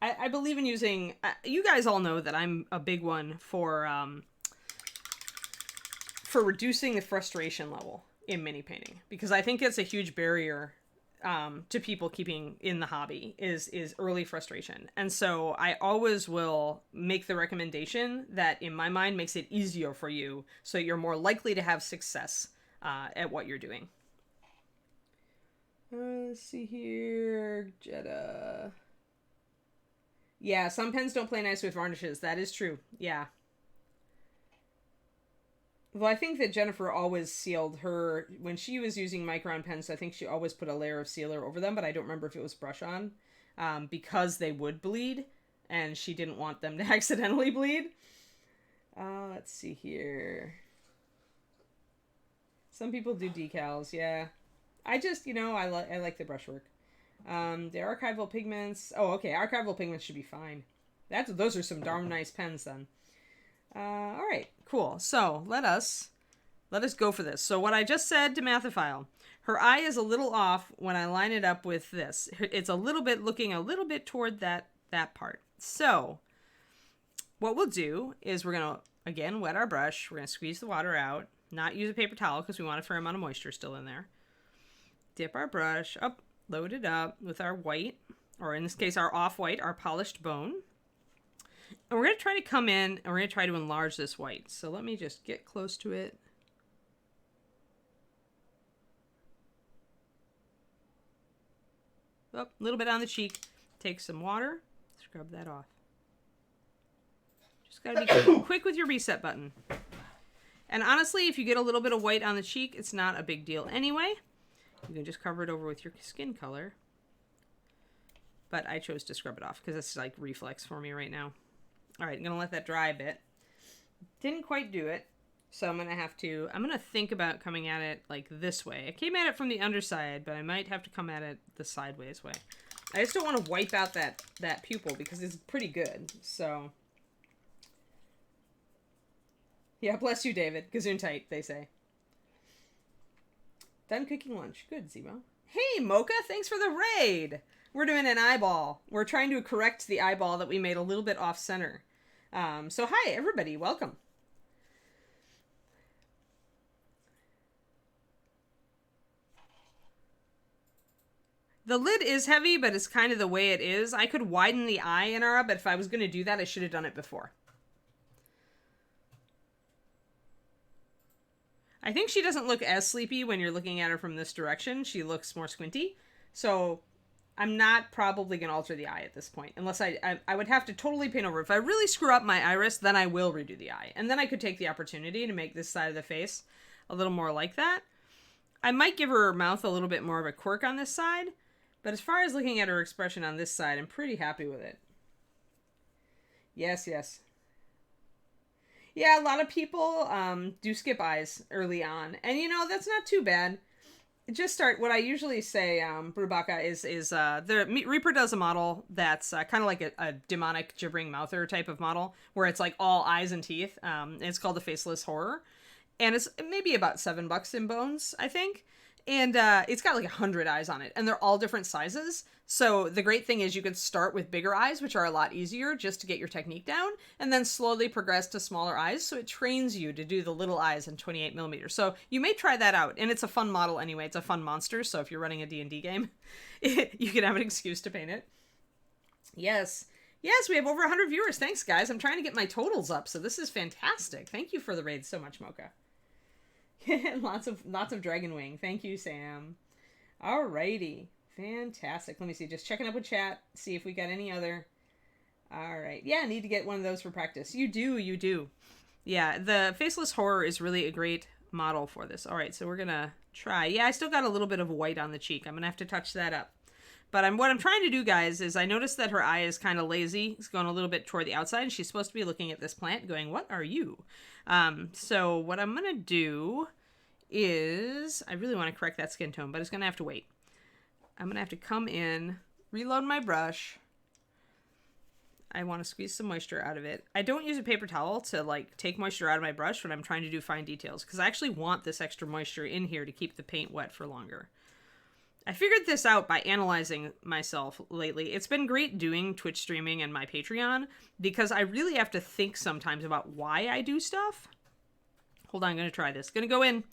I believe in using, you guys all know that I'm a big one for reducing the frustration level in mini painting, because I think it's a huge barrier to people keeping in the hobby is early frustration. And so I always will make the recommendation that in my mind makes it easier for you, so you're more likely to have success at what you're doing. Let's see here, Jetta. Yeah, some pens don't play nice with varnishes. That is true. Yeah. Well, I think that Jennifer always sealed her, when she was using micron pens, I think she always put a layer of sealer over them, but I don't remember if it was brush on, because they would bleed, and she didn't want them to accidentally bleed. Let's see here. Some people do decals, yeah. I just, you know, I like the brushwork. The archival pigments. Oh, okay. Archival pigments should be fine. Those are some darn nice pens then. All right, cool. So let us go for this. So what I just said to Mathophile, her eye is a little off when I line it up with this. It's a little bit looking a little bit toward that part. So what we'll do is we're gonna again wet our brush. We're gonna squeeze the water out. Not use a paper towel because we want a fair amount of moisture still in there. Dip our brush up. Load it up with our white, or in this case our off-white, our polished bone. And we're going to try to come in and we're going to try to enlarge this white. So let me just get close to it. Oh, a little bit on the cheek. Take some water. Scrub that off. Just gotta be quick with your reset button. And honestly, if you get a little bit of white on the cheek, it's not a big deal anyway. You can just cover it over with your skin color. But I chose to scrub it off because it's like reflex for me right now. All right, I'm going to let that dry a bit. Didn't quite do it. So I'm going to think about coming at it like this way. I came at it from the underside, but I might have to come at it the sideways way. I just don't want to wipe out that pupil because it's pretty good. So, yeah, bless you, David. Gesundheit, they say. Done cooking lunch. Good, Zemo. Hey, Mocha, thanks for the raid. We're doing an eyeball. We're trying to correct the eyeball that we made a little bit off center. So hi, everybody. Welcome. The lid is heavy, but it's kind of the way it is. I could widen the eye, Inara, but if I was going to do that, I should have done it before. I think she doesn't look as sleepy when you're looking at her from this direction. She looks more squinty. So I'm not probably going to alter the eye at this point. Unless I would have to totally paint over. If I really screw up my iris, then I will redo the eye. And then I could take the opportunity to make this side of the face a little more like that. I might give her mouth a little bit more of a quirk on this side. But as far as looking at her expression on this side, I'm pretty happy with it. Yes, yes. Yeah, a lot of people do skip eyes early on. And, you know, that's not too bad. Just start, what I usually say, Brubaka, is the Reaper does a model that's kind of like a demonic gibbering mouther type of model, where it's like all eyes and teeth. It's called the Faceless Horror. And it's maybe about $7 in bones, I think. And it's got like 100 eyes on it, and they're all different sizes. So the great thing is you can start with bigger eyes, which are a lot easier just to get your technique down, and then slowly progress to smaller eyes. So it trains you to do the little eyes in 28 millimeters. So you may try that out, and it's a fun model anyway. It's a fun monster. So if you're running a D&D game, you can have an excuse to paint it. Yes. Yes, we have over 100 viewers. Thanks, guys. I'm trying to get my totals up, so this is fantastic. Thank you for the raid so much, Mocha. lots of dragon wing. Thank you, Sam. Alrighty. Fantastic. Let me see. Just checking up with chat. See if we got any other. Alright. Yeah, I need to get one of those for practice. You do. Yeah, the Faceless Horror is really a great model for this. Alright, so we're gonna try. Yeah, I still got a little bit of white on the cheek. I'm gonna have to touch that up. But what I'm trying to do, guys, is I noticed that her eye is kind of lazy. It's going a little bit toward the outside. And she's supposed to be looking at this plant going, what are you? So what I'm going to do is, I really want to correct that skin tone, but it's going to have to wait. I'm going to have to come in, reload my brush. I want to squeeze some moisture out of it. I don't use a paper towel to like take moisture out of my brush when I'm trying to do fine details, because I actually want this extra moisture in here to keep the paint wet for longer. I figured this out by analyzing myself lately. It's been great doing Twitch streaming and my Patreon because I really have to think sometimes about why I do stuff. Hold on, I'm going to try this. Going to go in.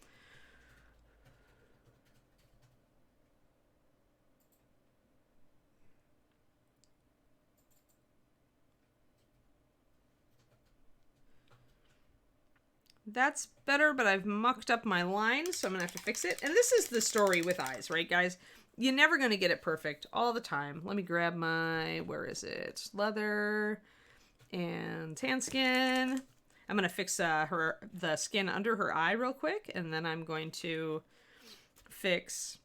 That's better, but I've mucked up my line, so I'm going to have to fix it. And this is the story with eyes, right, guys? You're never going to get it perfect all the time. Let me grab my, where is it? Leather and tan skin. I'm going to fix the skin under her eye real quick, and then I'm going to fix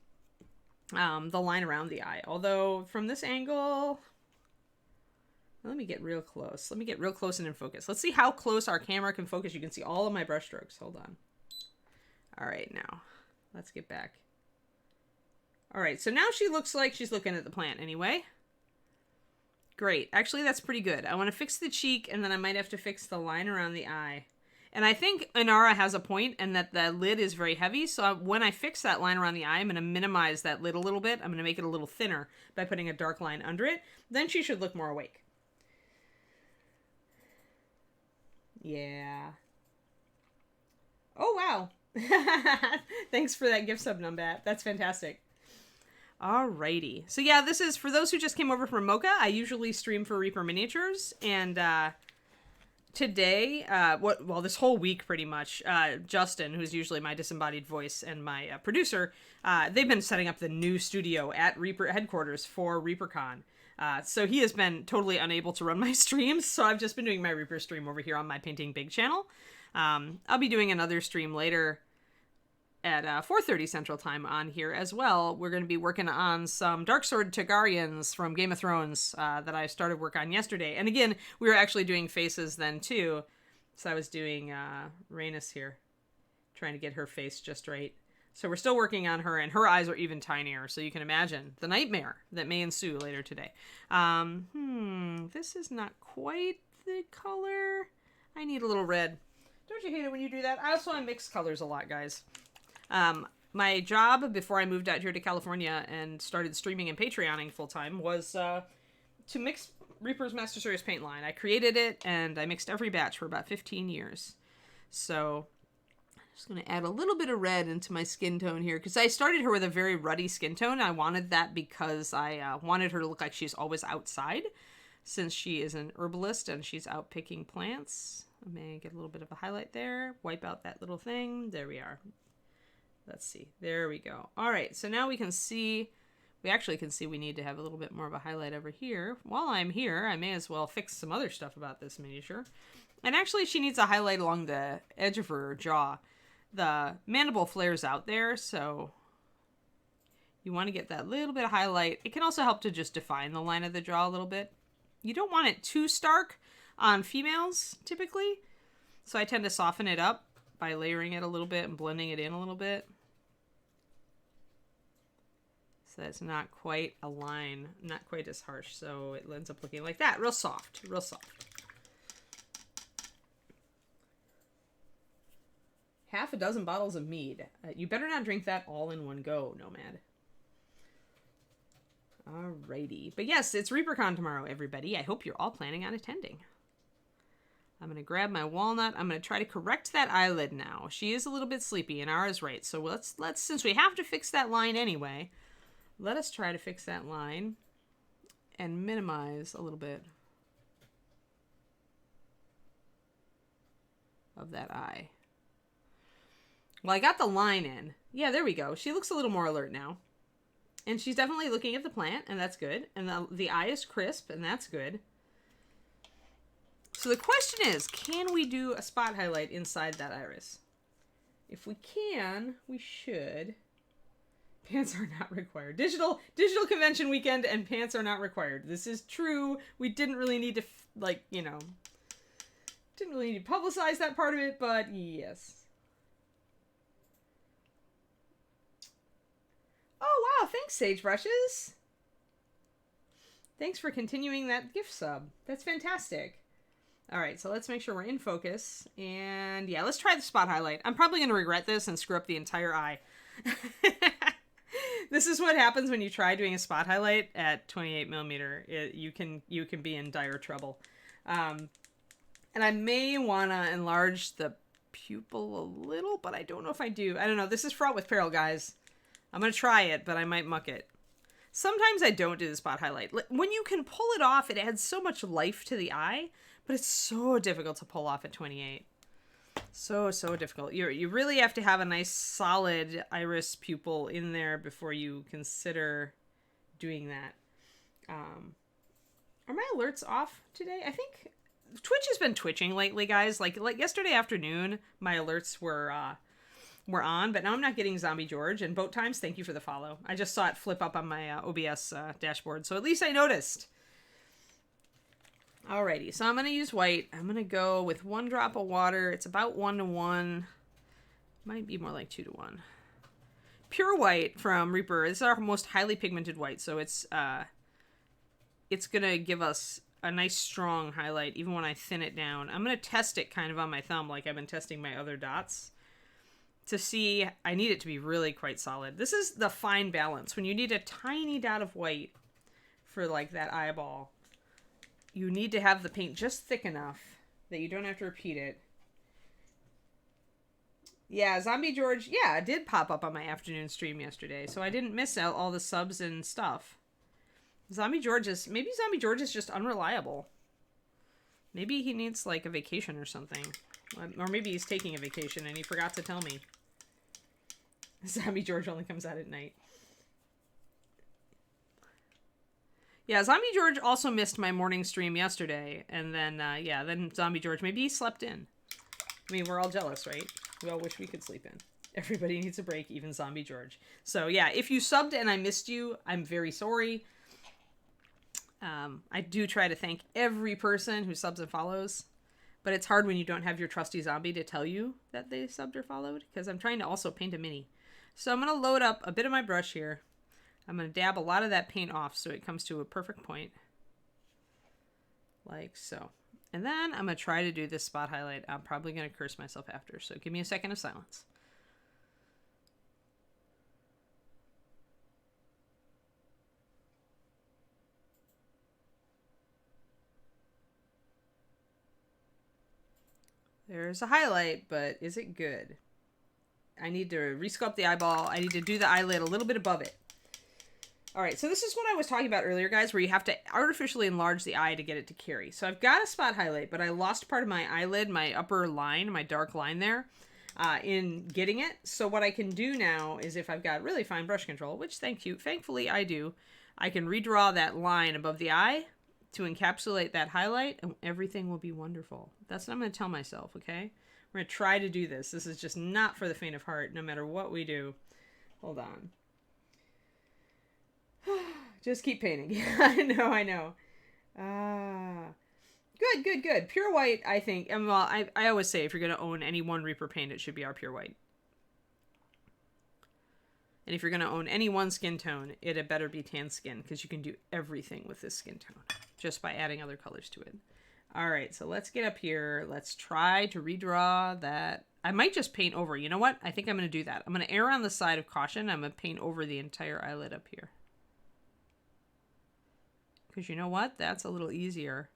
the line around the eye. Although, from this angle... Let me get real close. Let me get real close and in focus. Let's see how close our camera can focus. You can see all of my brush strokes. Hold on. All right, now let's get back. All right, so now she looks like she's looking at the plant anyway. Great. Actually, that's pretty good. I want to fix the cheek, and then I might have to fix the line around the eye. And I think Inara has a point, and that the lid is very heavy. So when I fix that line around the eye, I'm going to minimize that lid a little bit. I'm going to make it a little thinner by putting a dark line under it. Then she should look more awake. Yeah. Oh, wow. Thanks for that gift sub, Numbat. That's fantastic. Alrighty. So yeah, this is, for those who just came over from Mocha, I usually stream for Reaper Miniatures, and today, this whole week pretty much, Justin, who's usually my disembodied voice and my producer, they've been setting up the new studio at Reaper headquarters for ReaperCon. So he has been totally unable to run my streams, so I've just been doing my Reaper stream over here on my Painting Big channel. I'll be doing another stream later at 4:30 Central Time on here as well. We're going to be working on some Darksword Targaryens from Game of Thrones that I started work on yesterday. And again, we were actually doing faces then too. So I was doing Rhaenys here, trying to get her face just right. So we're still working on her, and her eyes are even tinier. So you can imagine the nightmare that may ensue later today. This is not quite the color. I need a little red. Don't you hate it when you do that? I also mix colors a lot, guys. My job before I moved out here to California and started streaming and Patreoning full time was to mix Reaper's Master Series paint line. I created it and I mixed every batch for about 15 years. So I'm just going to add a little bit of red into my skin tone here because I started her with a very ruddy skin tone. I wanted that because I wanted her to look like she's always outside since she is an herbalist and she's out picking plants. I may get a little bit of a highlight there. Wipe out that little thing. There we are. Let's see. There we go. All right. So now we can see, we actually can see we need to have a little bit more of a highlight over here. While I'm here, I may as well fix some other stuff about this miniature. And actually, she needs a highlight along the edge of her jaw. The mandible flares out there, so you want to get that little bit of highlight. It can also help to just define the line of the jaw a little bit. You don't want it too stark on females, typically. So I tend to soften it up by layering it a little bit and blending it in a little bit. So it's not quite a line, not quite as harsh. So it ends up looking like that. Real soft, real soft. Half a dozen bottles of mead. You better not drink that all in one go, Nomad. Alrighty. But yes, it's ReaperCon tomorrow, everybody. I hope you're all planning on attending. I'm going to grab my walnut. I'm going to try to correct that eyelid now. She is a little bit sleepy, and Ara's right. So let's since we have to fix that line anyway, let us try to fix that line and minimize a little bit of that eye. Well, I got the line in. Yeah, there we go. She looks a little more alert now. And she's definitely looking at the plant, and that's good. And the eye is crisp, and that's good. So the question is, can we do a spot highlight inside that iris? If we can, we should. Pants are not required. Digital convention weekend and pants are not required. This is true. We didn't really need to, didn't really need to publicize that part of it, but yes. Oh, wow. Thanks, Sagebrushes. Thanks for continuing that gift sub. That's fantastic. All right, so let's make sure we're in focus. And yeah, let's try the spot highlight. I'm probably going to regret this and screw up the entire eye. This is what happens when you try doing a spot highlight at 28 millimeter. You can be in dire trouble. And I may want to enlarge the pupil a little, but I don't know if I do. I don't know. This is fraught with peril, guys. I'm going to try it, but I might muck it. Sometimes I don't do the spot highlight. When you can pull it off, it adds so much life to the eye, but it's so difficult to pull off at 28. So difficult. You really have to have a nice solid iris pupil in there before you consider doing that. Are my alerts off today? I think Twitch has been twitching lately, guys. Like yesterday afternoon, my alerts were on, but now I'm not getting Zombie George. And Boat Times, thank you for the follow. I just saw it flip up on my OBS dashboard, so at least I noticed. Alrighty, so I'm going to use white. I'm going to go with 1 drop of water. It's about 1:1. Might be more like 2:1. Pure white from Reaper. This is our most highly pigmented white, so it's going to give us a nice strong highlight even when I thin it down. I'm going to test it kind of on my thumb like I've been testing my other dots to see. I need it to be really quite solid. This is the fine balance. When you need a tiny dot of white for like that eyeball, you need to have the paint just thick enough that you don't have to repeat it. Yeah, Zombie George, yeah, it did pop up on my afternoon stream yesterday, so I didn't miss out all the subs and stuff. Maybe Zombie George is just unreliable. Maybe he needs like a vacation or something. Or maybe he's taking a vacation and he forgot to tell me. Zombie George only comes out at night. Yeah, Zombie George also missed my morning stream yesterday. And then, then Zombie George, maybe he slept in. I mean, we're all jealous, right? We all wish we could sleep in. Everybody needs a break, even Zombie George. So, yeah, if you subbed and I missed you, I'm very sorry. I do try to thank every person who subs and follows, but it's hard when you don't have your trusty zombie to tell you that they subbed or followed, because I'm trying to also paint a mini. So I'm going to load up a bit of my brush here. I'm going to dab a lot of that paint off so it comes to a perfect point. Like so. And then I'm going to try to do this spot highlight. I'm probably going to curse myself after, so give me a second of silence. There's a highlight, but is it good? I need to resculpt the eyeball. I need to do the eyelid a little bit above it. All right, so this is what I was talking about earlier, guys, where you have to artificially enlarge the eye to get it to carry. So I've got a spot highlight, but I lost part of my eyelid, my upper line, my dark line there, in getting it. So what I can do now is if I've got really fine brush control, which thankfully I do, I can redraw that line above the eye to encapsulate that highlight, and everything will be wonderful. That's what I'm going to tell myself, okay? We're going to try to do this. This is just not for the faint of heart, no matter what we do. Hold on. Just keep painting. I know. Good. Pure white, I think. And well, I always say if you're going to own any one Reaper paint, it should be our pure white. And if you're going to own any one skin tone, it had better be tan skin, because you can do everything with this skin tone just by adding other colors to it. All right, so let's get up here. Let's try to redraw that. I might just paint over. You know what? I think I'm going to do that. I'm going to err on the side of caution. I'm going to paint over the entire eyelid up here. Because you know what? That's a little easier.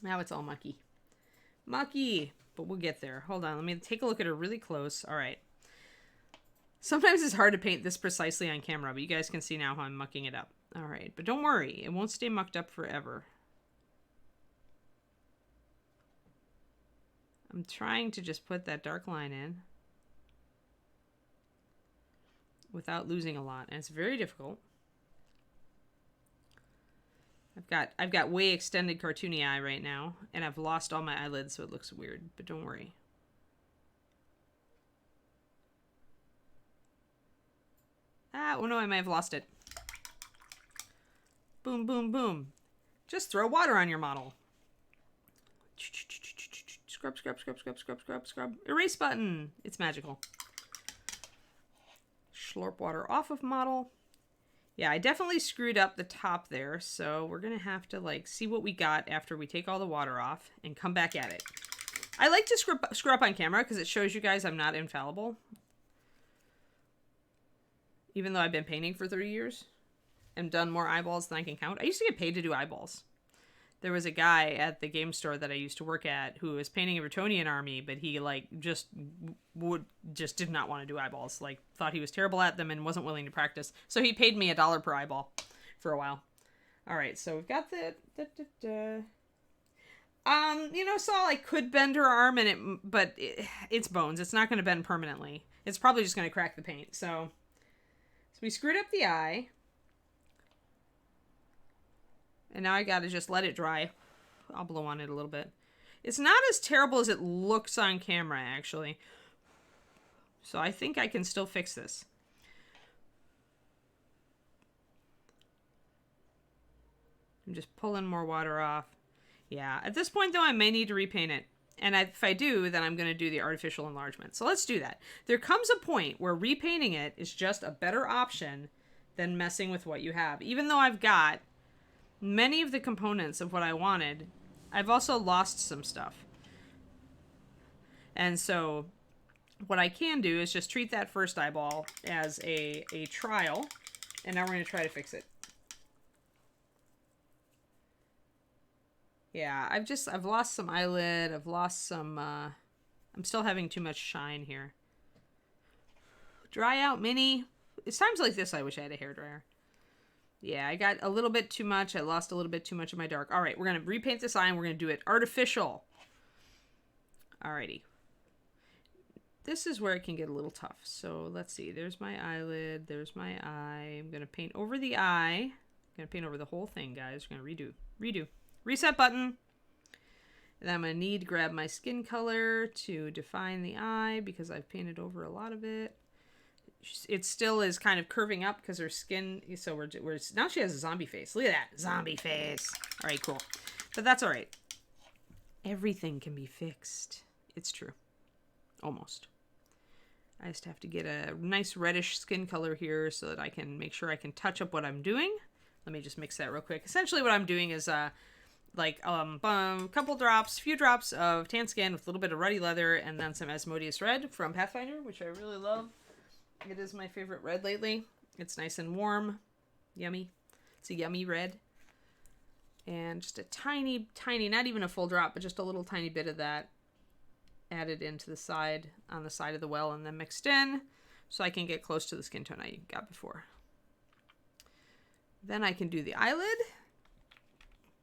Now it's all mucky. Mucky! But we'll get there. Hold on. Let me take a look at her really close. All right. Sometimes it's hard to paint this precisely on camera, but you guys can see now how I'm mucking it up. All right. But don't worry. It won't stay mucked up forever. I'm trying to just put that dark line in without losing a lot. And it's very difficult. I've got way extended cartoony eye right now, and I've lost all my eyelids, so it looks weird, but don't worry. Oh no, I may have lost it. Boom, boom, boom. Just throw water on your model. Scrub, scrub, scrub, scrub, scrub, scrub, scrub. Erase button. It's magical. Slurp water off of model. Yeah, I definitely screwed up the top there, so we're going to have to, like, see what we got after we take all the water off and come back at it. I like to screw up on camera because it shows you guys I'm not infallible. Even though I've been painting for 30 years and done more eyeballs than I can count. I used to get paid to do eyeballs. There was a guy at the game store that I used to work at who was painting a Bretonnian army, but he like just did not want to do eyeballs. Like thought he was terrible at them and wasn't willing to practice. So he paid me $1 per eyeball for a while. All right, so we've got you know, Saul, I could bend her arm but it's bones. It's not going to bend permanently. It's probably just going to crack the paint. So we screwed up the eye. And now I gotta just let it dry. I'll blow on it a little bit. It's not as terrible as it looks on camera, actually. So I think I can still fix this. I'm just pulling more water off. Yeah, at this point, though, I may need to repaint it. And if I do, then I'm going to do the artificial enlargement. So let's do that. There comes a point where repainting it is just a better option than messing with what you have. Even though I've got many of the components of what I wanted, I've also lost some stuff. And so what I can do is just treat that first eyeball as a trial. And now we're going to try to fix it. Yeah, I've lost some eyelid. I've lost some, I'm still having too much shine here. Dry out, Minnie. It's times like this I wish I had a hairdryer. Yeah, I got a little bit too much. I lost a little bit too much of my dark. All right, we're going to repaint this eye and we're going to do it artificial. Alrighty. This is where it can get a little tough. So let's see. There's my eyelid. There's my eye. I'm going to paint over the eye. I'm going to paint over the whole thing, guys. We're going to redo. Reset button. And I'm going to need to grab my skin color to define the eye because I've painted over a lot of it. It still is kind of curving up because her skin, so we're now she has a zombie face. Look at that, zombie face. All right, cool. But that's all right. Everything can be fixed. It's true. Almost. I just have to get a nice reddish skin color here so that I can make sure I can touch up what I'm doing. Let me just mix that real quick. Essentially what I'm doing is couple drops, few drops of tan skin with a little bit of ruddy leather and then some Asmodeus red from Pathfinder, which I really love. It is my favorite red lately. It's nice and warm. Yummy. It's a yummy red. And just a tiny, not even a full drop, but just a little tiny bit of that added into the side, on the side of the well, and then mixed in so I can get close to the skin tone I got before. Then I can do the eyelid,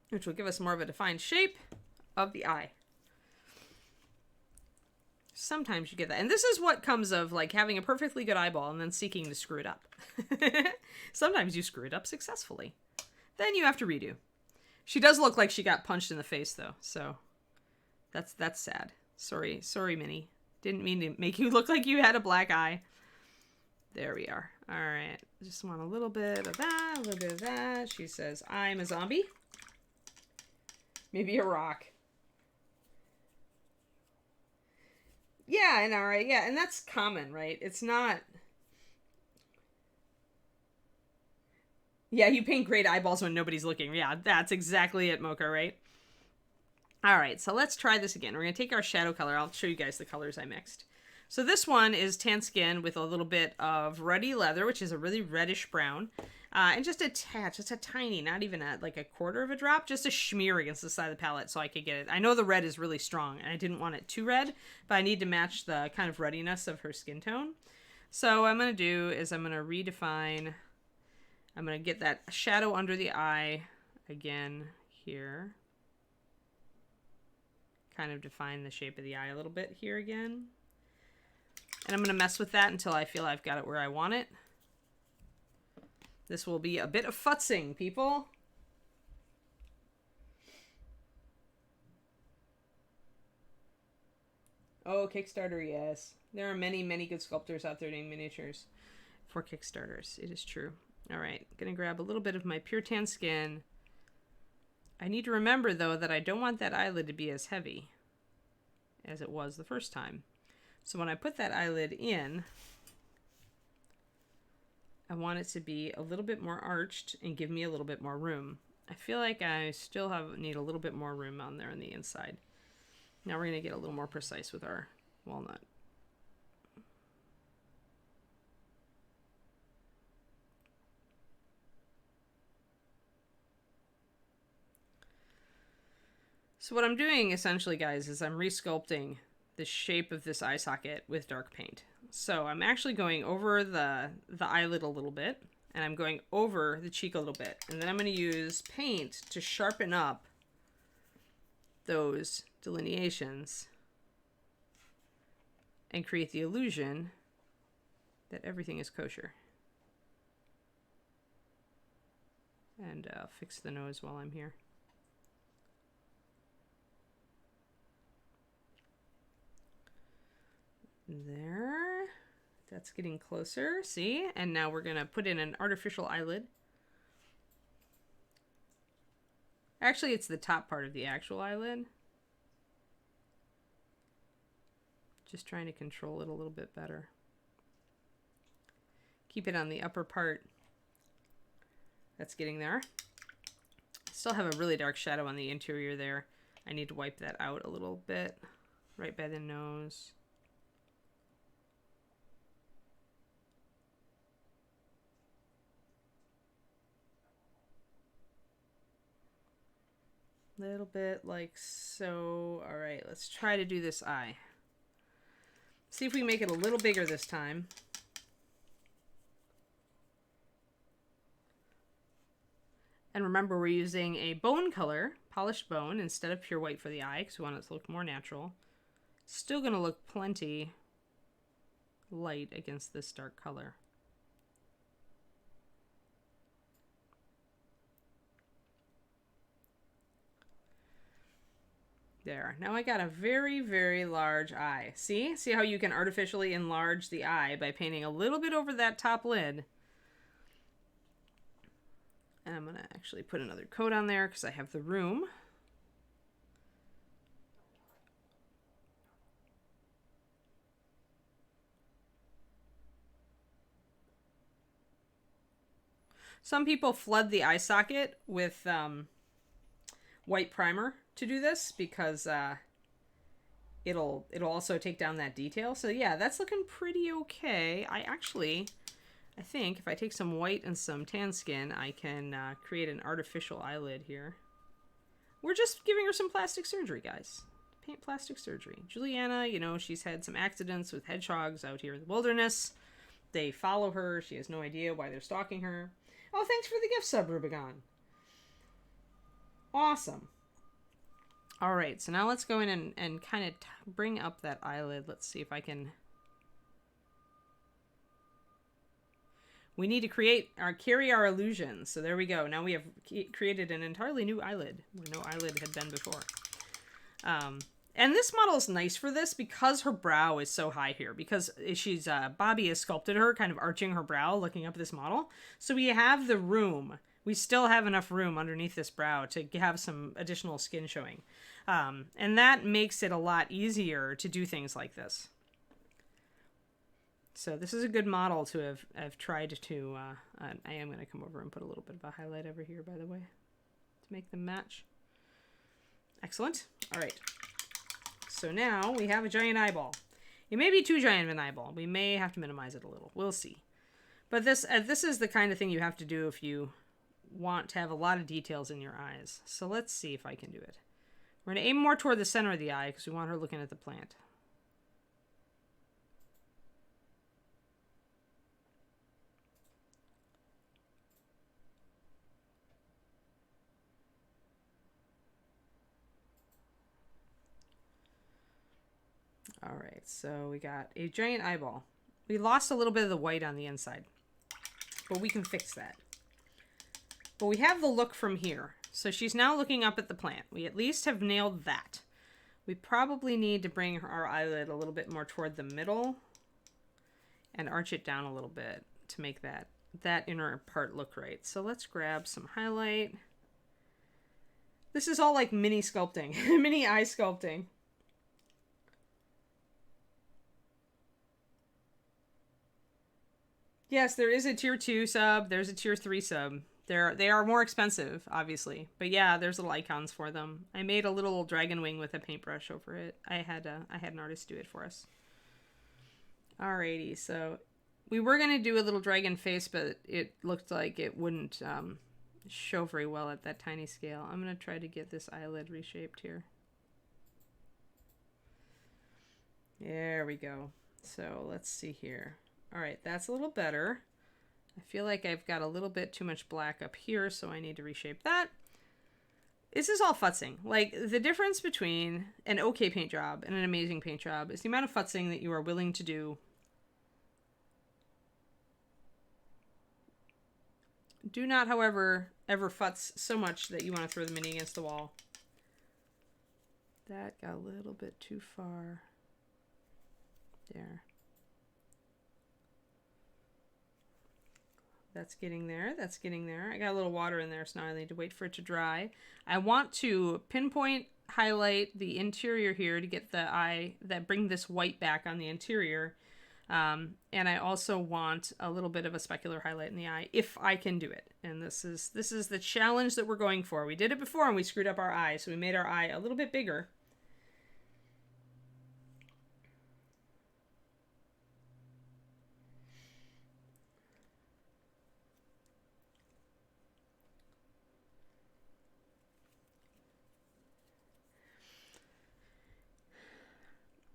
which will give us more of a defined shape of the eye. Sometimes you get that. And this is what comes of like having a perfectly good eyeball and then seeking to screw it up. Sometimes you screw it up successfully. Then you have to redo. She does look like she got punched in the face though. So that's sad. Sorry, Minnie. Didn't mean to make you look like you had a black eye. There we are. All right. Just want a little bit of that, a little bit of that. She says, I'm a zombie. Maybe a rock. Yeah, and all right, yeah, and that's common, right? It's not... Yeah, you paint great eyeballs when nobody's looking. Yeah, that's exactly it, Mocha, right? All right, so let's try this again. We're going to take our shadow color. I'll show you guys the colors I mixed. So this one is tan skin with a little bit of ruddy leather, which is a really reddish brown. And just a tad, just a tiny, not even like a quarter of a drop, just a smear against the side of the palette so I could get it. I know the red is really strong, and I didn't want it too red, but I need to match the kind of ruddiness of her skin tone. So what I'm going to do is I'm going to redefine, I'm going to get that shadow under the eye again here. Kind of define the shape of the eye a little bit here again. And I'm going to mess with that until I feel I've got it where I want it. This will be a bit of futzing, people. Oh, Kickstarter, yes. There are many, many good sculptors out there doing miniatures for Kickstarters. It is true. All right, I'm going to grab a little bit of my pure tan skin. I need to remember, though, that I don't want that eyelid to be as heavy as it was the first time. So when I put that eyelid in, I want it to be a little bit more arched and give me a little bit more room. I feel like I still need a little bit more room on there on the inside. Now we're going to get a little more precise with our walnut. So what I'm doing essentially, guys, is I'm resculpting the shape of this eye socket with dark paint. So I'm actually going over the eyelid a little bit, and I'm going over the cheek a little bit. And then I'm going to use paint to sharpen up those delineations and create the illusion that everything is kosher. And fix the nose while I'm here. There. That's getting closer. See? And now we're going to put in an artificial eyelid. Actually, it's the top part of the actual eyelid. Just trying to control it a little bit better. Keep it on the upper part. That's getting there. Still have a really dark shadow on the interior there. I need to wipe that out a little bit. Right by the nose. Little bit like so. All right, let's try to do this eye. See if we make it a little bigger this time. And remember, we're using a bone color, polished bone, instead of pure white for the eye, because we want it to look more natural. Still going to look plenty light against this dark color. There. Now I got a very, very large eye. See? See how you can artificially enlarge the eye by painting a little bit over that top lid. And I'm going to actually put another coat on there because I have the room. Some people flood the eye socket with white primer to do this because it'll also take down that detail. So yeah, that's looking pretty okay. I think if I take some white and some tan skin, I can create an artificial eyelid here. We're just giving her some plastic surgery, guys. Paint plastic surgery. Juliana, you know, she's had some accidents with hedgehogs out here in the wilderness. They follow her. She has no idea why they're stalking her. Oh, thanks for the gift sub, Rubigon. Awesome. All right, so now let's go in and kind of bring up that eyelid. Let's see if I can... We need to carry our illusions. So there we go. Now we have created an entirely new eyelid where no eyelid had been before. And this model is nice for this because her brow is so high here. Because Bobby has sculpted her, kind of arching her brow, looking up at this model. So we have the room. We still have enough room underneath this brow to have some additional skin showing. And that makes it a lot easier to do things like this. So this is a good model to have tried to... I am going to come over and put a little bit of a highlight over here, by the way, to make them match. Excellent. All right. So now we have a giant eyeball. It may be too giant of an eyeball. We may have to minimize it a little. We'll see. But this is the kind of thing you have to do if you want to have a lot of details in your eyes. So let's see if I can do it. We're going to aim more toward the center of the eye because we want her looking at the plant. All right, so we got a giant eyeball. We lost a little bit of the white on the inside, but we can fix that. But we have the look from here. So she's now looking up at the plant. We at least have nailed that. We probably need to bring our eyelid a little bit more toward the middle and arch it down a little bit to make that inner part look right. So let's grab some highlight. This is all like mini sculpting, mini eye sculpting. Yes, there is a tier 2 sub. There's a tier 3 sub. They are more expensive, obviously. But yeah, there's little icons for them. I made a little dragon wing with a paintbrush over it. I had an artist do it for us. Alrighty, so we were going to do a little dragon face, but it looked like it wouldn't show very well at that tiny scale. I'm going to try to get this eyelid reshaped here. There we go. So let's see here. All right, that's a little better. I feel like I've got a little bit too much black up here, so I need to reshape that. This is all futzing. Like, the difference between an okay paint job and an amazing paint job is the amount of futzing that you are willing to do. Do not, however, ever futz so much that you want to throw the mini against the wall. That got a little bit too far. There. That's getting there. That's getting there. I got a little water in there, so now I need to wait for it to dry. I want to pinpoint highlight the interior here to get the eye, bring this white back on the interior. And I also want a little bit of a specular highlight in the eye, if I can do it. And this is the challenge that we're going for. We did it before and we screwed up our eye, so we made our eye a little bit bigger.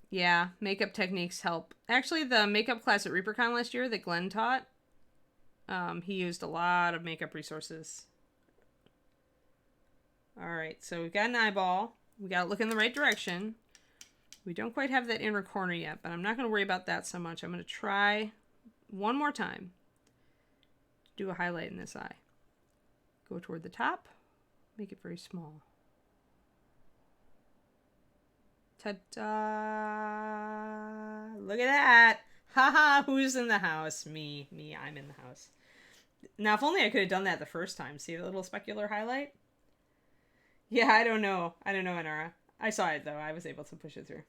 Yeah, makeup techniques help. Actually, the makeup class at ReaperCon last year that Glenn taught, he used a lot of makeup resources. All right, so we've got an eyeball. We got to look in the right direction. We don't quite have that inner corner yet, but I'm not going to worry about that so much. I'm going to try one more time to do a highlight in this eye. Go toward the top, make it very small. Ta-da! Look at that! Haha, who's in the house? Me, I'm in the house. Now, if only I could have done that the first time. See the little specular highlight? Yeah, I don't know, Inara. I saw it, though. I was able to push it through.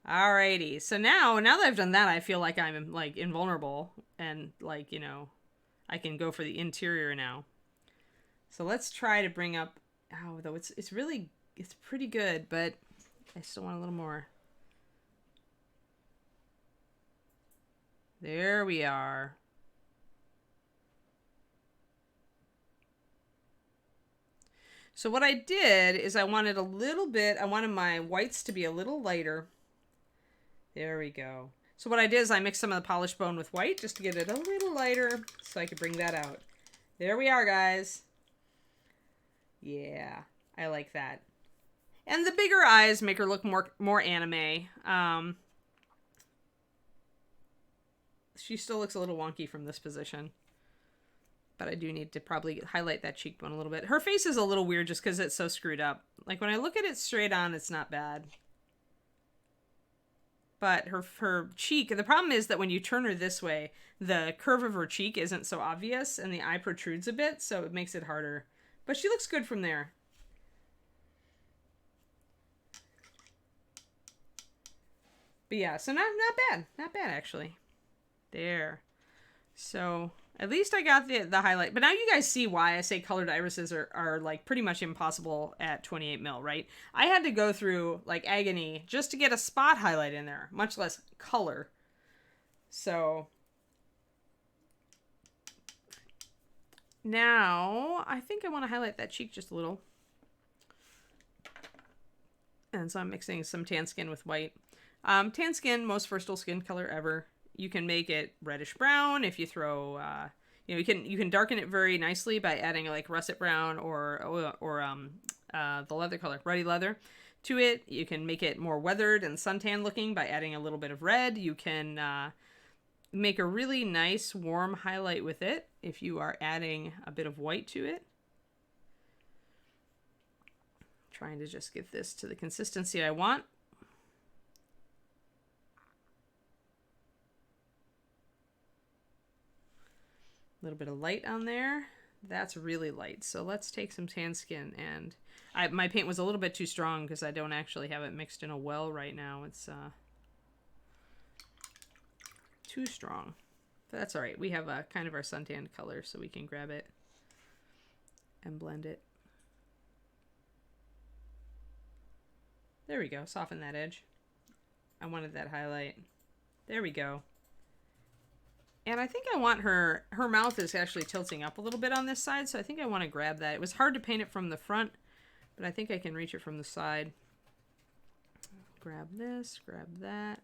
Alrighty, so now that I've done that, I feel like I'm, like, invulnerable. And, like, you know, I can go for the interior now. So let's try to bring up... Oh, though, it's pretty good, but I still want a little more. There we are. So what I did is I wanted my whites to be a little lighter. There we go. So what I did is I mixed some of the polished bone with white just to get it a little lighter so I could bring that out. There we are, guys. Yeah, I like that. And the bigger eyes make her look more anime. She still looks a little wonky from this position. But I do need to probably highlight that cheekbone a little bit. Her face is a little weird just because it's so screwed up. Like, when I look at it straight on, it's not bad. But her cheek, the problem is that when you turn her this way, the curve of her cheek isn't so obvious, and the eye protrudes a bit, so it makes it harder. But she looks good from there. But yeah, so not bad. Not bad, actually. There. So... At least I got the highlight. But now you guys see why I say colored irises are like pretty much impossible at 28 mil, right? I had to go through like agony just to get a spot highlight in there, much less color. So now I think I want to highlight that cheek just a little. And so I'm mixing some tan skin with white. Tan skin, most versatile skin color ever. You can make it reddish brown if you throw, you can darken it very nicely by adding like russet brown or the leather color, ruddy leather, to it. You can make it more weathered and suntan looking by adding a little bit of red. You can make a really nice warm highlight with it if you are adding a bit of white to it. Trying to just get this to the consistency I want. A little bit of light on there. That's really light. So let's take some tan skin, and my paint was a little bit too strong because I don't actually have it mixed in a well right now. It's too strong. But that's all right. We have kind of our suntan color, so we can grab it and blend it. There we go. Soften that edge. I wanted that highlight. There we go. And I think I want her mouth is actually tilting up a little bit on this side, so I think I want to grab that. It was hard to paint it from the front, but I think I can reach it from the side. Grab this, grab that.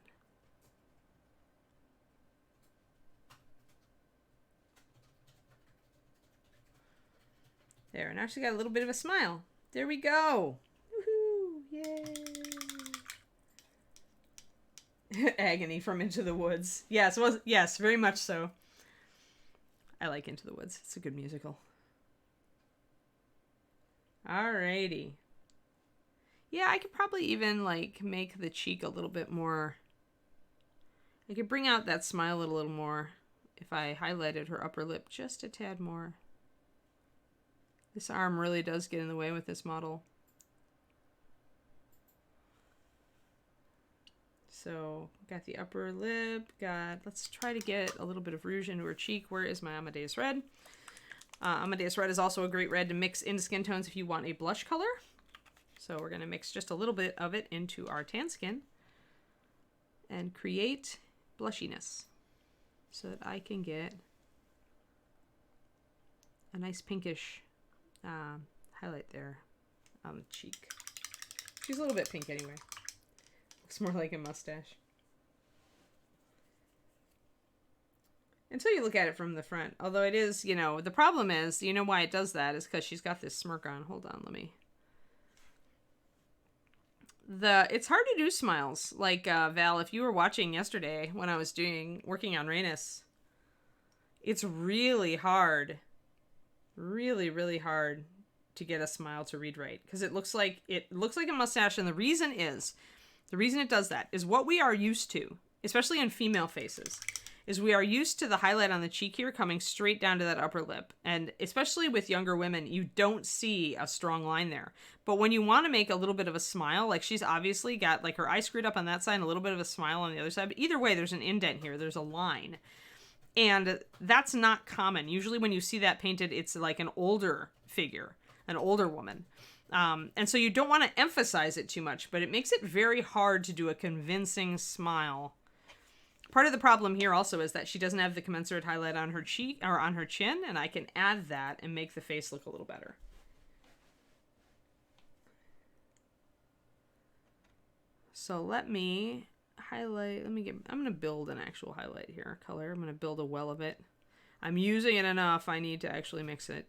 There, and now she's got a little bit of a smile. There we go. Woohoo! Yay! Agony from Into the Woods. Yes, yes, very much so. I like Into the Woods. It's a good musical. Alrighty. Yeah, I could probably even like make the cheek a little bit more. I could bring out that smile a little more if I highlighted her upper lip just a tad more. This arm really does get in the way with this model. So, got the upper lip, let's try to get a little bit of rouge into her cheek. Where is my Amadeus Red? Amadeus Red is also a great red to mix into skin tones if you want a blush color. So we're going to mix just a little bit of it into our tan skin and create blushiness so that I can get a nice pinkish highlight there on the cheek. She's a little bit pink anyway. Looks more like a mustache. Until you look at it from the front. Although it is, the problem is, why it does that is because she's got this smirk on. Hold on, it's hard to do smiles. Like, Val, if you were watching yesterday when I was working on Rhaenys, it's really hard, really, really hard to get a smile to read right. Because it looks like a mustache, and the reason it does that is what we are used to, especially in female faces, is we are used to the highlight on the cheek here coming straight down to that upper lip. And especially with younger women, you don't see a strong line there. But when you want to make a little bit of a smile, like she's obviously got like her eye screwed up on that side and a little bit of a smile on the other side. But either way, there's an indent here. There's a line. And that's not common. Usually when you see that painted, it's like an older figure, an older woman. And so you don't want to emphasize it too much, but it makes it very hard to do a convincing smile. Part of the problem here also is that she doesn't have the commensurate highlight on her cheek or on her chin, and I can add that and make the face look a little better. So let me highlight, I'm going to build an actual highlight here, color. I'm going to build a well of it. I'm using it enough, I need to actually mix it.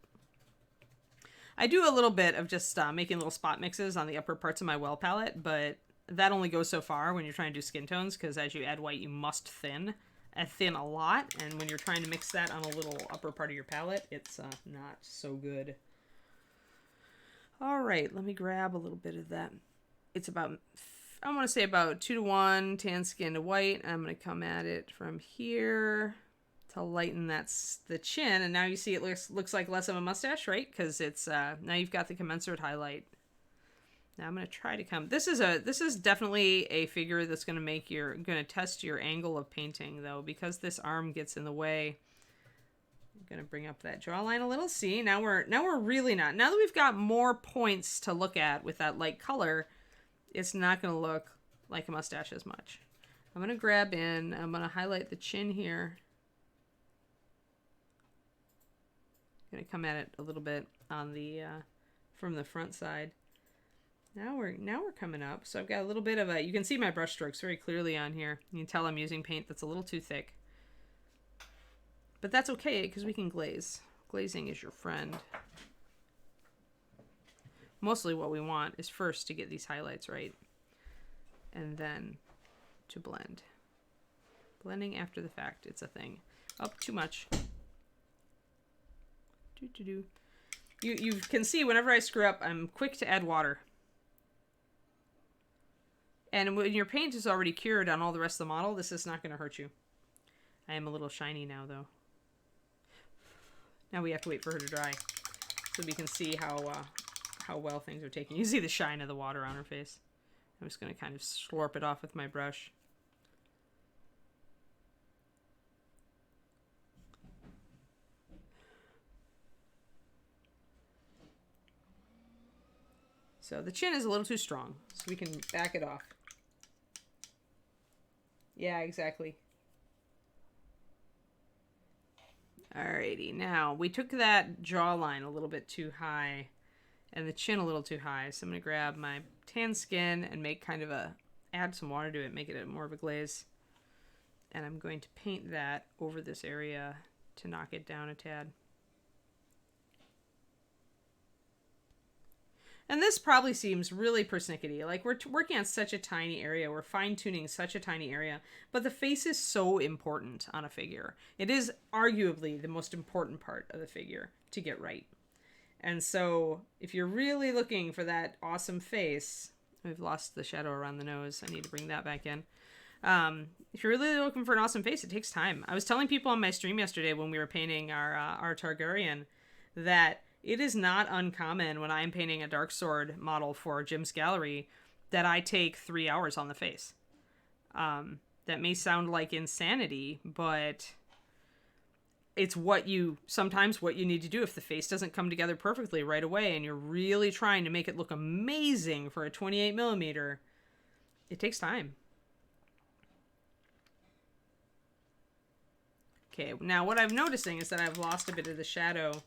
I do a little bit of just making little spot mixes on the upper parts of my well palette, but that only goes so far when you're trying to do skin tones, because as you add white, you must thin a lot. And when you're trying to mix that on a little upper part of your palette, it's not so good. All right, let me grab a little bit of that. It's about, I want to say about 2-to-1 tan skin to white. I'm going to come at it from here to lighten the chin. And now you see it looks like less of a mustache, right? Because it's now you've got the commensurate highlight. Now I'm going to try to come. This is definitely a figure that's going to test your angle of painting, though, because this arm gets in the way. I'm going to bring up that jawline a little. See, now we're really not. Now that we've got more points to look at with that light color, it's not going to look like a mustache as much. I'm going to grab in. I'm going to highlight the chin here. I'm going to come at it a little bit on the from the front side. Now we're coming up. So I've got a little bit of you can see my brush strokes very clearly on here. You can tell I'm using paint that's a little too thick. But that's okay, because we can glaze. Glazing is your friend. Mostly what we want is first to get these highlights right, and then to blend. Blending after the fact, it's a thing. Oh, too much. You can see whenever I screw up, I'm quick to add water. And when your paint is already cured on all the rest of the model, this is not going to hurt you. I am a little shiny now, though. Now we have to wait for her to dry so we can see how well things are taking. You see the shine of the water on her face. I'm just going to kind of slurp it off with my brush. So the chin is a little too strong, so we can back it off. Yeah, exactly. Alrighty, now we took that jawline a little bit too high and the chin a little too high. So I'm going to grab my tan skin and make kind of add some water to it, make it more of a glaze. And I'm going to paint that over this area to knock it down a tad. And this probably seems really persnickety. Like, we're working on such a tiny area. We're fine-tuning such a tiny area. But the face is so important on a figure. It is arguably the most important part of the figure to get right. And so, if you're really looking for that awesome face... I've lost the shadow around the nose. I need to bring that back in. If you're really looking for an awesome face, it takes time. I was telling people on my stream yesterday when we were painting our Targaryen that... it is not uncommon when I'm painting a dark sword model for Jim's gallery that I take 3 hours on the face. That may sound like insanity, but it's sometimes what you need to do if the face doesn't come together perfectly right away and you're really trying to make it look amazing for a 28mm. It takes time. Okay, now what I'm noticing is that I've lost a bit of the shadow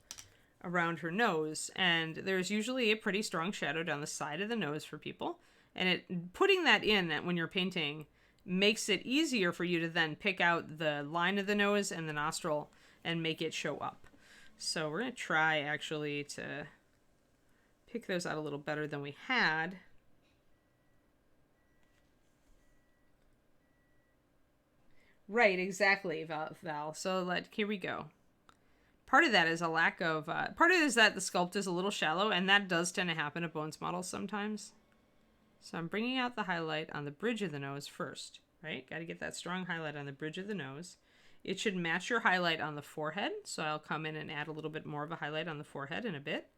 around her nose, and there's usually a pretty strong shadow down the side of the nose for people, and putting that in when you're painting makes it easier for you to then pick out the line of the nose and the nostril and make it show up. So we're going to try actually to pick those out a little better than we had. Right, exactly, Val. So here we go. Part of that is a lack of, part of it is that the sculpt is a little shallow, and that does tend to happen to bones models sometimes. So I'm bringing out the highlight on the bridge of the nose first, right? Got to get that strong highlight on the bridge of the nose. It should match your highlight on the forehead, so I'll come in and add a little bit more of a highlight on the forehead in a bit.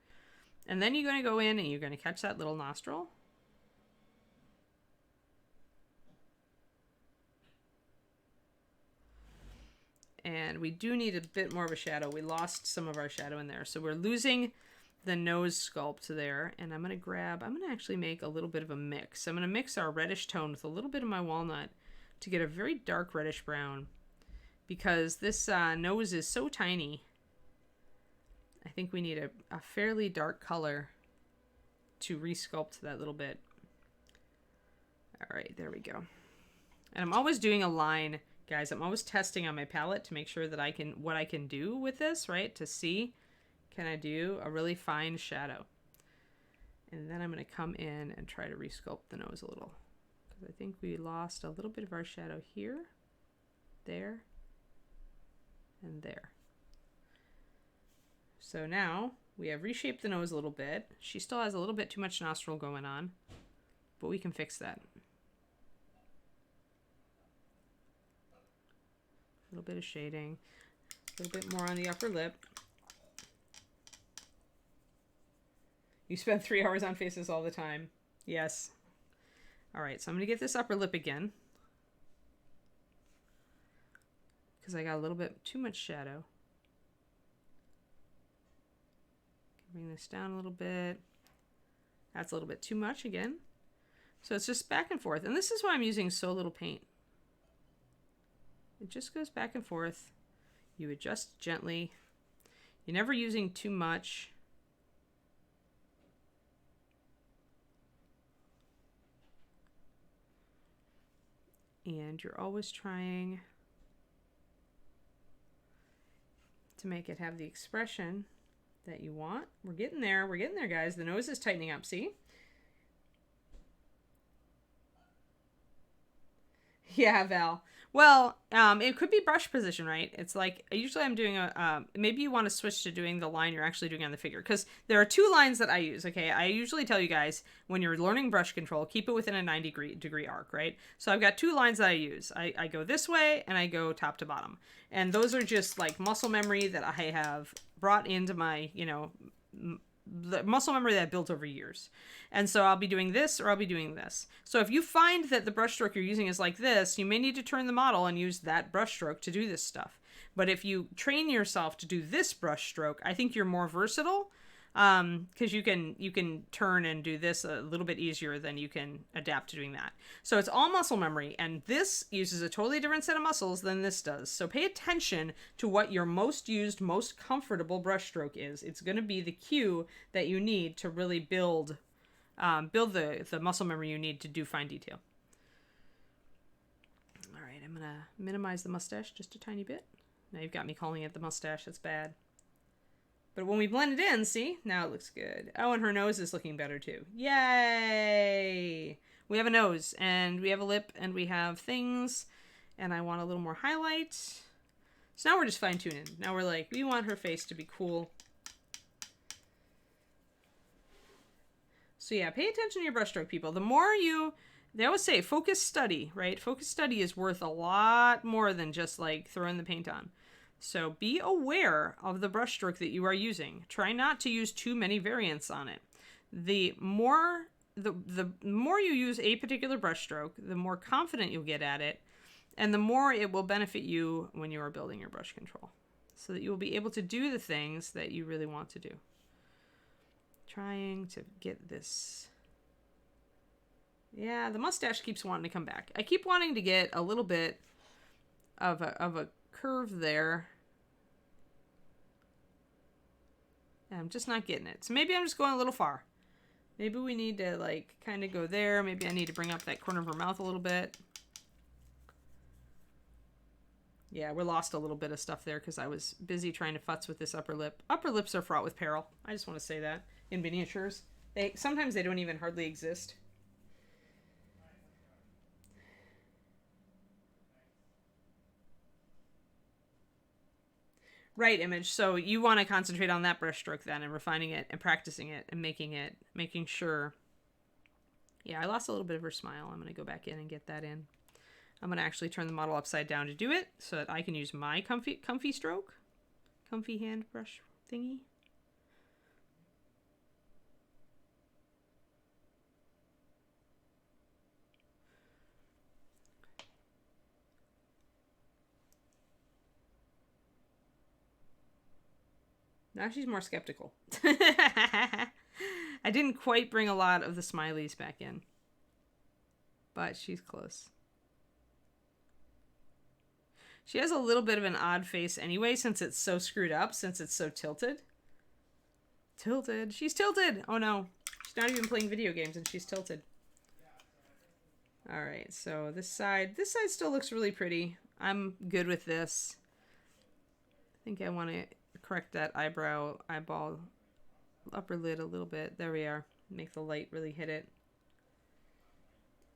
And then you're going to go in and you're going to catch that little nostril. And we do need a bit more of a shadow. We lost some of our shadow in there. So we're losing the nose sculpt there. And I'm going to actually make a little bit of a mix. I'm going to mix our reddish tone with a little bit of my walnut to get a very dark reddish brown. Because this nose is so tiny, I think we need a fairly dark color to resculpt that little bit. All right, there we go. And I'm always doing a line. Guys, I'm always testing on my palette to make sure that what I can do with this, right? To see, can I do a really fine shadow? And then I'm going to come in and try to resculpt the nose a little. Because I think we lost a little bit of our shadow here, there, and there. So now we have reshaped the nose a little bit. She still has a little bit too much nostril going on, but we can fix that. A little bit of shading, a little bit more on the upper lip. You spend 3 hours on faces all the time. Yes. All right, so I'm going to get this upper lip again because I got a little bit too much shadow. Bring this down a little bit. That's a little bit too much again. So it's just back and forth. And this is why I'm using so little paint. It just goes back and forth. You adjust gently. You're never using too much. And you're always trying to make it have the expression that you want. We're getting there. We're getting there, guys. The nose is tightening up, see? Yeah, Val. Well, it could be brush position, right? It's like, usually I'm doing maybe you want to switch to doing the line you're actually doing on the figure. Because there are 2 lines that I use, okay? I usually tell you guys, when you're learning brush control, keep it within a 90-degree arc, right? So I've got 2 lines that I use. I go this way, and I go top to bottom. And those are just like muscle memory that I have brought into my, the muscle memory that I built over years. And so I'll be doing this or I'll be doing this. So if you find that the brush stroke you're using is like this, you may need to turn the model and use that brush stroke to do this stuff. But if you train yourself to do this brush stroke, I think you're more versatile because you can turn and do this a little bit easier than you can adapt to doing that. So it's all muscle memory, and this uses a totally different set of muscles than this does. So pay attention to what your most used, most comfortable brush stroke is. It's going to be the cue that you need to really build the muscle memory you need to do fine detail. All right, I'm going to minimize the mustache just a tiny bit. Now you've got me calling it the mustache. That's bad. But when we blend it in, see? Now it looks good. Oh, and her nose is looking better too. Yay! We have a nose, and we have a lip, and we have things, and I want a little more highlight. So now we're just fine-tuning. Now we're like, we want her face to be cool. So yeah, pay attention to your brushstroke, people. The more they always say, focus study, right? Focus study is worth a lot more than just like throwing the paint on. So be aware of the brushstroke that you are using. Try not to use too many variants on it. The more you use a particular brushstroke, the more confident you'll get at it, and the more it will benefit you when you are building your brush control, so that you will be able to do the things that you really want to do. Trying to get this. Yeah, the mustache keeps wanting to come back. I keep wanting to get a little bit of a curve there. And I'm just not getting it. So maybe I'm just going a little far. Maybe we need to like kind of go there. Maybe I need to bring up that corner of her mouth a little bit. Yeah, we lost a little bit of stuff there because I was busy trying to futz with this upper lip. Upper lips are fraught with peril. I just want to say that in miniatures. Sometimes they don't even hardly exist. Right, Image. So you want to concentrate on that brushstroke then and refining it and practicing it and making sure. Yeah, I lost a little bit of her smile. I'm going to go back in and get that in. I'm going to actually turn the model upside down to do it so that I can use my comfy stroke. Comfy hand brush thingy. Now she's more skeptical. I didn't quite bring a lot of the smileys back in. But she's close. She has a little bit of an odd face anyway, since it's so screwed up, since it's so tilted. Tilted. She's tilted! Oh no. She's not even playing video games and she's tilted. Alright, so this side still looks really pretty. I'm good with this. I think I want to correct that eyeball, upper lid a little bit. There we are. Make the light really hit it.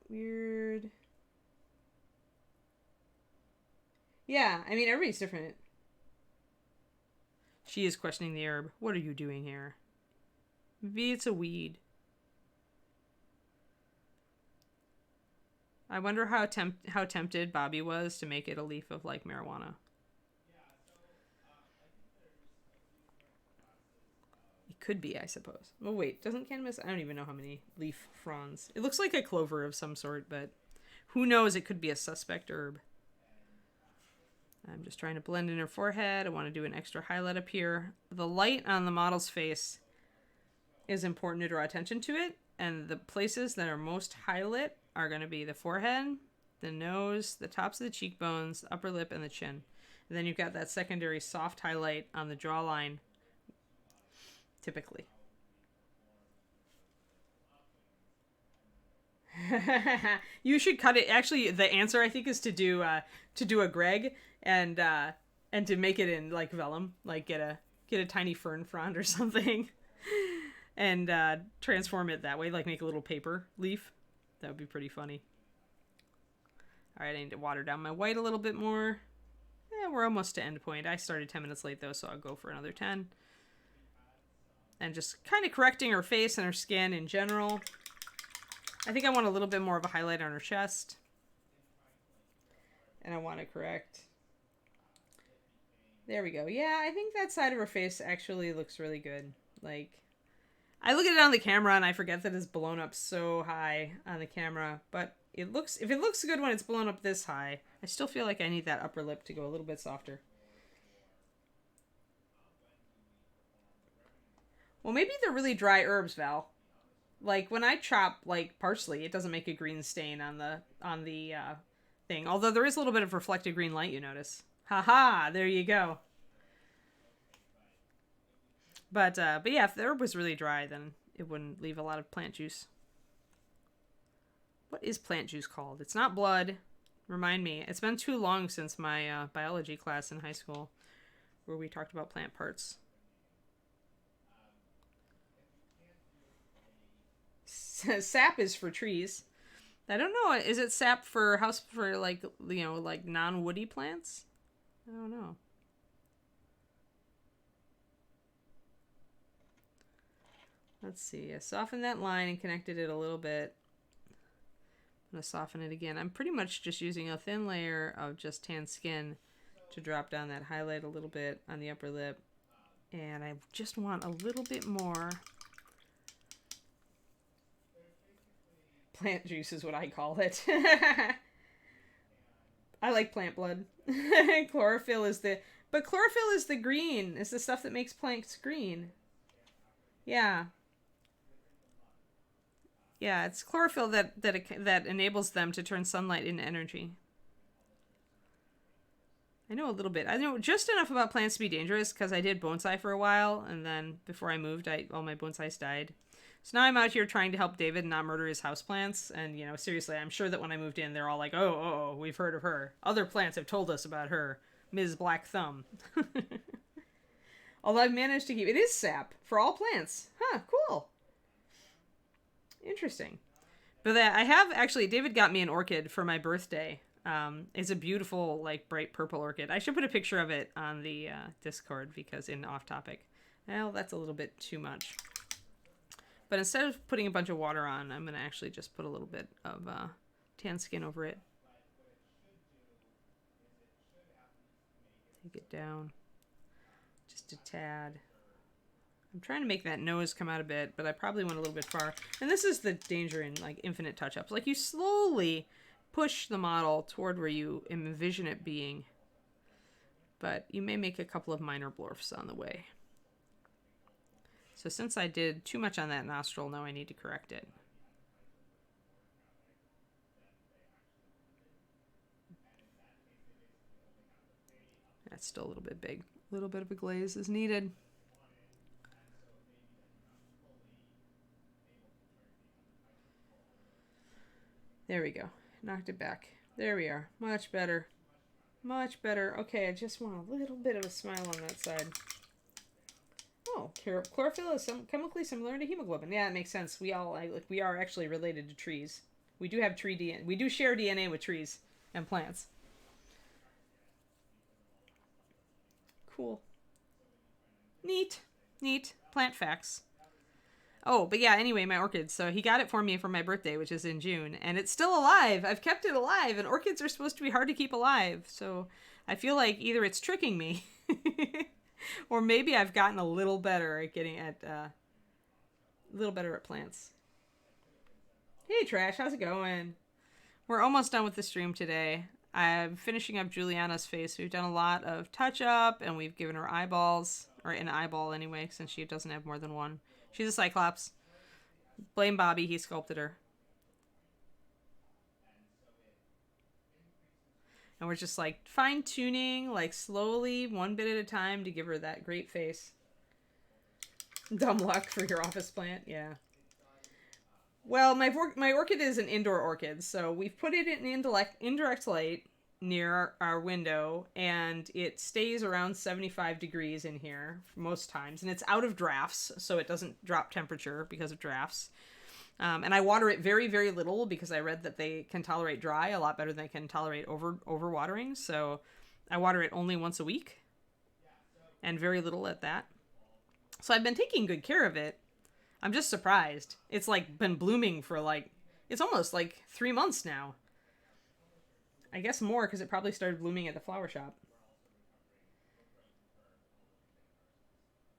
Weird. Yeah, I mean, everybody's different. She is questioning the herb. What are you doing here? Maybe it's a weed. I wonder how tempted Bobby was to make it a leaf of, like, marijuana. It could be, I suppose. Oh, wait. Doesn't cannabis... I don't even know how many leaf fronds. It looks like a clover of some sort, but who knows? It could be a suspect herb. I'm just trying to blend in her forehead. I want to do an extra highlight up here. The light on the model's face is important to draw attention to it. And the places that are most highlit are going to be the forehead, the nose, the tops of the cheekbones, the upper lip, and the chin. And then you've got that secondary soft highlight on the jawline, typically. You should cut it. Actually, the answer I think is to do a Greg and to make it in like vellum, like get a tiny fern frond or something, and transform it that way, like make a little paper leaf. That would be pretty funny. All right, I need to water down my white a little bit more. Yeah, we're almost to end point. I started 10 minutes late though, so I'll go for another 10. And just kind of correcting her face and her skin in general. I think I want a little bit more of a highlight on her chest. And I want to correct. There we go. Yeah, I think that side of her face actually looks really good. Like, I look at it on the camera and I forget that it's blown up so high on the camera. But if it looks good when it's blown up this high, I still feel like I need that upper lip to go a little bit softer. Well, maybe they're really dry herbs, Val. Like, when I chop, like, parsley, it doesn't make a green stain on the thing. Although there is a little bit of reflected green light, you notice. Haha, there you go. But yeah, if the herb was really dry, then it wouldn't leave a lot of plant juice. What is plant juice called? It's not blood. Remind me. It's been too long since my biology class in high school where we talked about plant parts. Sap is for trees. I don't know. Is it sap for like, you know, like non-woody plants? I don't know. Let's see. I softened that line and connected it a little bit. I'm going to soften it again. I'm pretty much just using a thin layer of just tan skin to drop down that highlight a little bit on the upper lip. And I just want a little bit more. Plant juice is what I call it. I like plant blood. Chlorophyll is the green. It's the stuff that makes plants green. Yeah. Yeah, it's chlorophyll that enables them to turn sunlight into energy. I know a little bit. I know just enough about plants to be dangerous because I did bonsai for a while, and then before I moved, all my bonsais died. So now I'm out here trying to help David not murder his houseplants. And, you know, seriously, I'm sure that when I moved in, they're all like, oh, we've heard of her. Other plants have told us about her. Ms. Black Thumb. Although I've managed to keep... It is sap for all plants. Huh, cool. Interesting. But I have... Actually, David got me an orchid for my birthday. It's a beautiful, like, bright purple orchid. I should put a picture of it on the Discord because in off topic. Well, that's a little bit too much. But instead of putting a bunch of water on, I'm going to actually just put a little bit of tan skin over it. Take it down. Just a tad. I'm trying to make that nose come out a bit, but I probably went a little bit far. And this is the danger in, like, infinite touch-ups. Like, you slowly push the model toward where you envision it being. But you may make a couple of minor blorfs on the way. So since I did too much on that nostril, now I need to correct it. That's still a little bit big. A little bit of a glaze is needed. There we go. Knocked it back. There we are. Much better. Much better. Okay, I just want a little bit of a smile on that side. Oh, chlorophyll is chemically similar to hemoglobin. Yeah, it makes sense. We are actually related to trees. We do have tree DNA. We do share DNA with trees and plants. Cool. Neat. Neat. Plant facts. Oh, but yeah, anyway, my orchids. So he got it for me for my birthday, which is in June, and it's still alive. I've kept it alive, and orchids are supposed to be hard to keep alive. So I feel like either it's tricking me or maybe I've gotten a little better at plants. Hey, Trash, how's it going? We're almost done with the stream today. I'm finishing up Juliana's face. We've done a lot of touch-up, and we've given her eyeballs, or an eyeball anyway, since she doesn't have more than one. She's a Cyclops. Blame Bobby, he sculpted her. And we're just like fine-tuning, like slowly, one bit at a time to give her that great face. Dumb luck for your office plant, yeah. Well, my orchid is an indoor orchid, so we've put it in indirect light near our window, and it stays around 75 degrees in here most times, and it's out of drafts, so it doesn't drop temperature because of drafts. And I water it very, very little because I read that they can tolerate dry a lot better than they can tolerate overwatering. So I water it only once a week and very little at that. So I've been taking good care of it. I'm just surprised. It's like been blooming for it's almost like 3 months now. I guess more because it probably started blooming at the flower shop.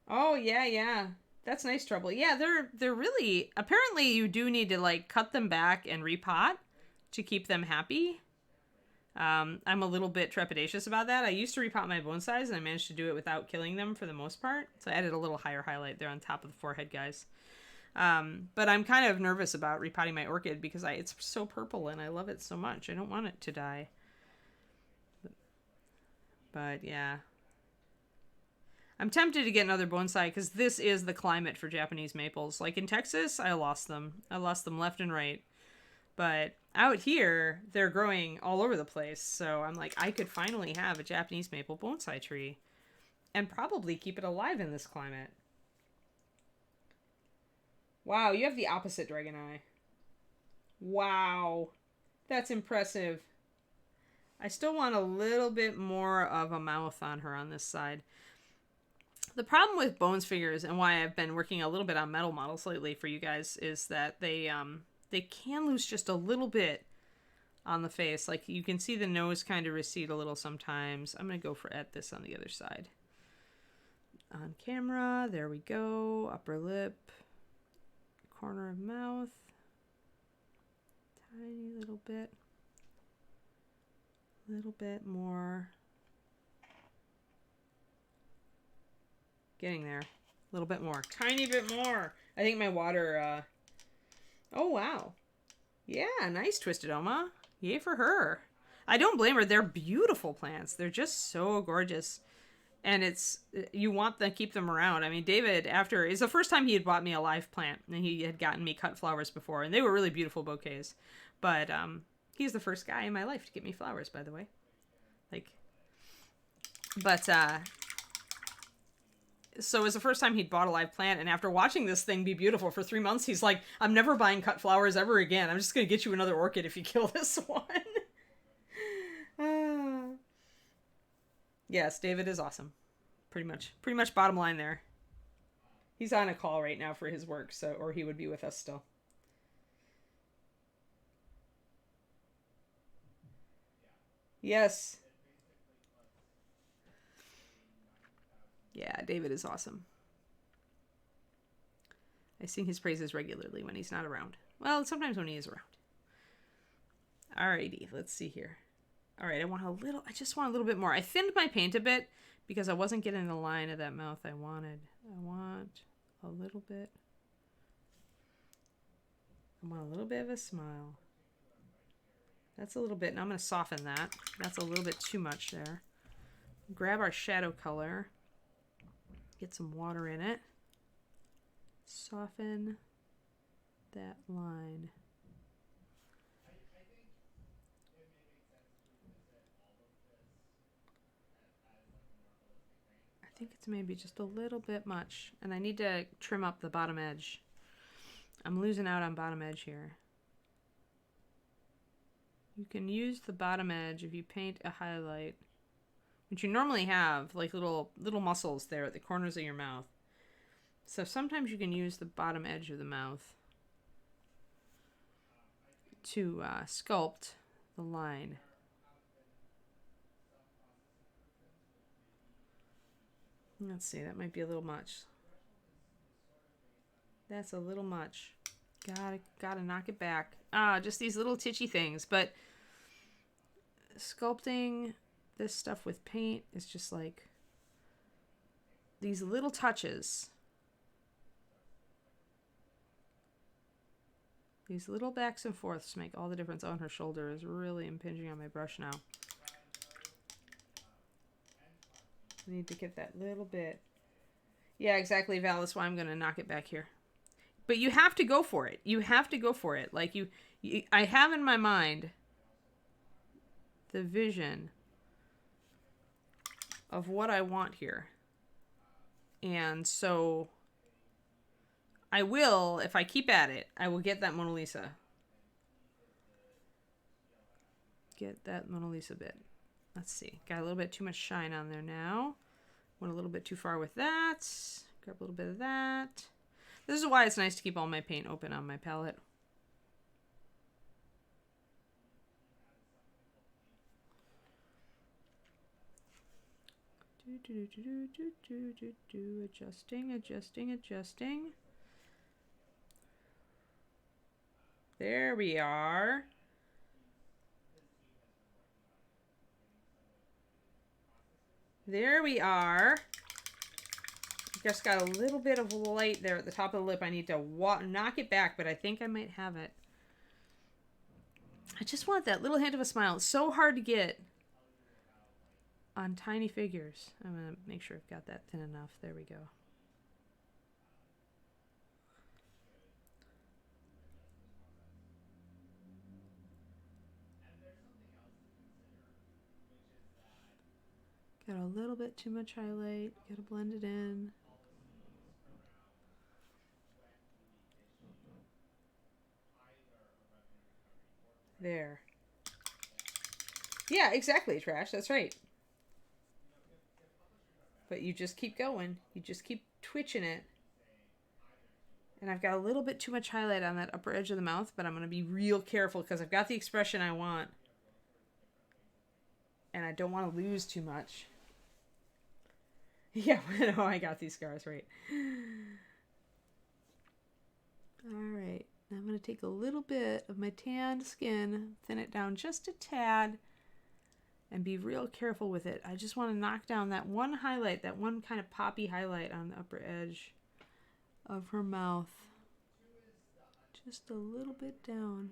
Oh, yeah. That's nice trouble. Yeah, they're really... Apparently, you do need to, cut them back and repot to keep them happy. I'm a little bit trepidatious about that. I used to repot my bonsais, and I managed to do it without killing them for the most part. So I added a little higher highlight there on top of the forehead, guys. But I'm kind of nervous about repotting my orchid because it's so purple, and I love it so much. I don't want it to die. But, yeah... I'm tempted to get another bonsai because this is the climate for Japanese maples. Like in Texas, I lost them. I lost them left and right. But out here, they're growing all over the place. So I'm like, I could finally have a Japanese maple bonsai tree and probably keep it alive in this climate. Wow, you have the opposite dragon eye. Wow, that's impressive. I still want a little bit more of a mouth on her on this side. The problem with Bones figures and why I've been working a little bit on metal models lately for you guys is that they can lose just a little bit on the face. Like you can see the nose kind of recede a little sometimes. I'm going to go at this on the other side. On camera, there we go. Upper lip, corner of mouth. Tiny little bit. A little bit more. Getting there. A little bit more. Tiny bit more. I think my water, Oh, wow. Yeah, nice, Twisted Oma. Yay for her. I don't blame her. They're beautiful plants. They're just so gorgeous. And it's, you want to keep them around. I mean, David, after, it's the first time he had bought me a live plant, and he had gotten me cut flowers before, and they were really beautiful bouquets. But he's the first guy in my life to get me flowers, by the way. Like, but so it was the first time he'd bought a live plant, and after watching this thing be beautiful for 3 months, he's like, I'm never buying cut flowers ever again. I'm just gonna get you another orchid if you kill this one. Yes, David is awesome. Pretty much bottom line there. He's on a call right now for his work, so, or he would be with us still. Yes. Yeah, David is awesome. I sing his praises regularly when he's not around. Well, sometimes when he is around. Alrighty, let's see here. Alright, I just want a little bit more. I thinned my paint a bit because I wasn't getting the line of that mouth I wanted. I want a little bit. I want a little bit of a smile. That's a little bit, and I'm going to soften that. That's a little bit too much there. Grab our shadow color. Get some water in it. Soften that line. I think it's maybe just a little bit much, and I need to trim up the bottom edge. I'm losing out on bottom edge here. You can use the bottom edge if you paint a highlight, which you normally have like little muscles there at the corners of your mouth. So sometimes you can use the bottom edge of the mouth to sculpt the line. Let's see, that might be a little much. That's a little much. Gotta knock it back. Just these little titchy things. But sculpting this stuff with paint is just like these little touches. These little backs and forths make all the difference. Oh, and her shoulder is really impinging on my brush now. I need to get that little bit. Yeah, exactly, Val. That's why I'm going to knock it back here. But you have to go for it. You have to go for it. Like I have in my mind the vision of what I want here. And so I will, if I keep at it, I will get that Mona Lisa. Get that Mona Lisa bit. Let's see. Got a little bit too much shine on there now. Went a little bit too far with that. Grab a little bit of that. This is why it's nice to keep all my paint open on my palette. Adjusting. There we are. There we are. Just got a little bit of light there at the top of the lip. I need to knock it back, but I think I might have it. I just want that little hint of a smile. It's so hard to get on tiny figures. I'm going to make sure I've got that thin enough. There we go. Got a little bit too much highlight. Got to blend it in. There. Yeah, exactly, Trash. That's right. But you just keep going. You just keep twitching it. And I've got a little bit too much highlight on that upper edge of the mouth, but I'm going to be real careful because I've got the expression I want. And I don't want to lose too much. Yeah, no, I got these scars right. Alright, now I'm going to take a little bit of my tanned skin, thin it down just a tad, and be real careful with it. I just want to knock down that one highlight, that one kind of poppy highlight on the upper edge of her mouth. Just a little bit down.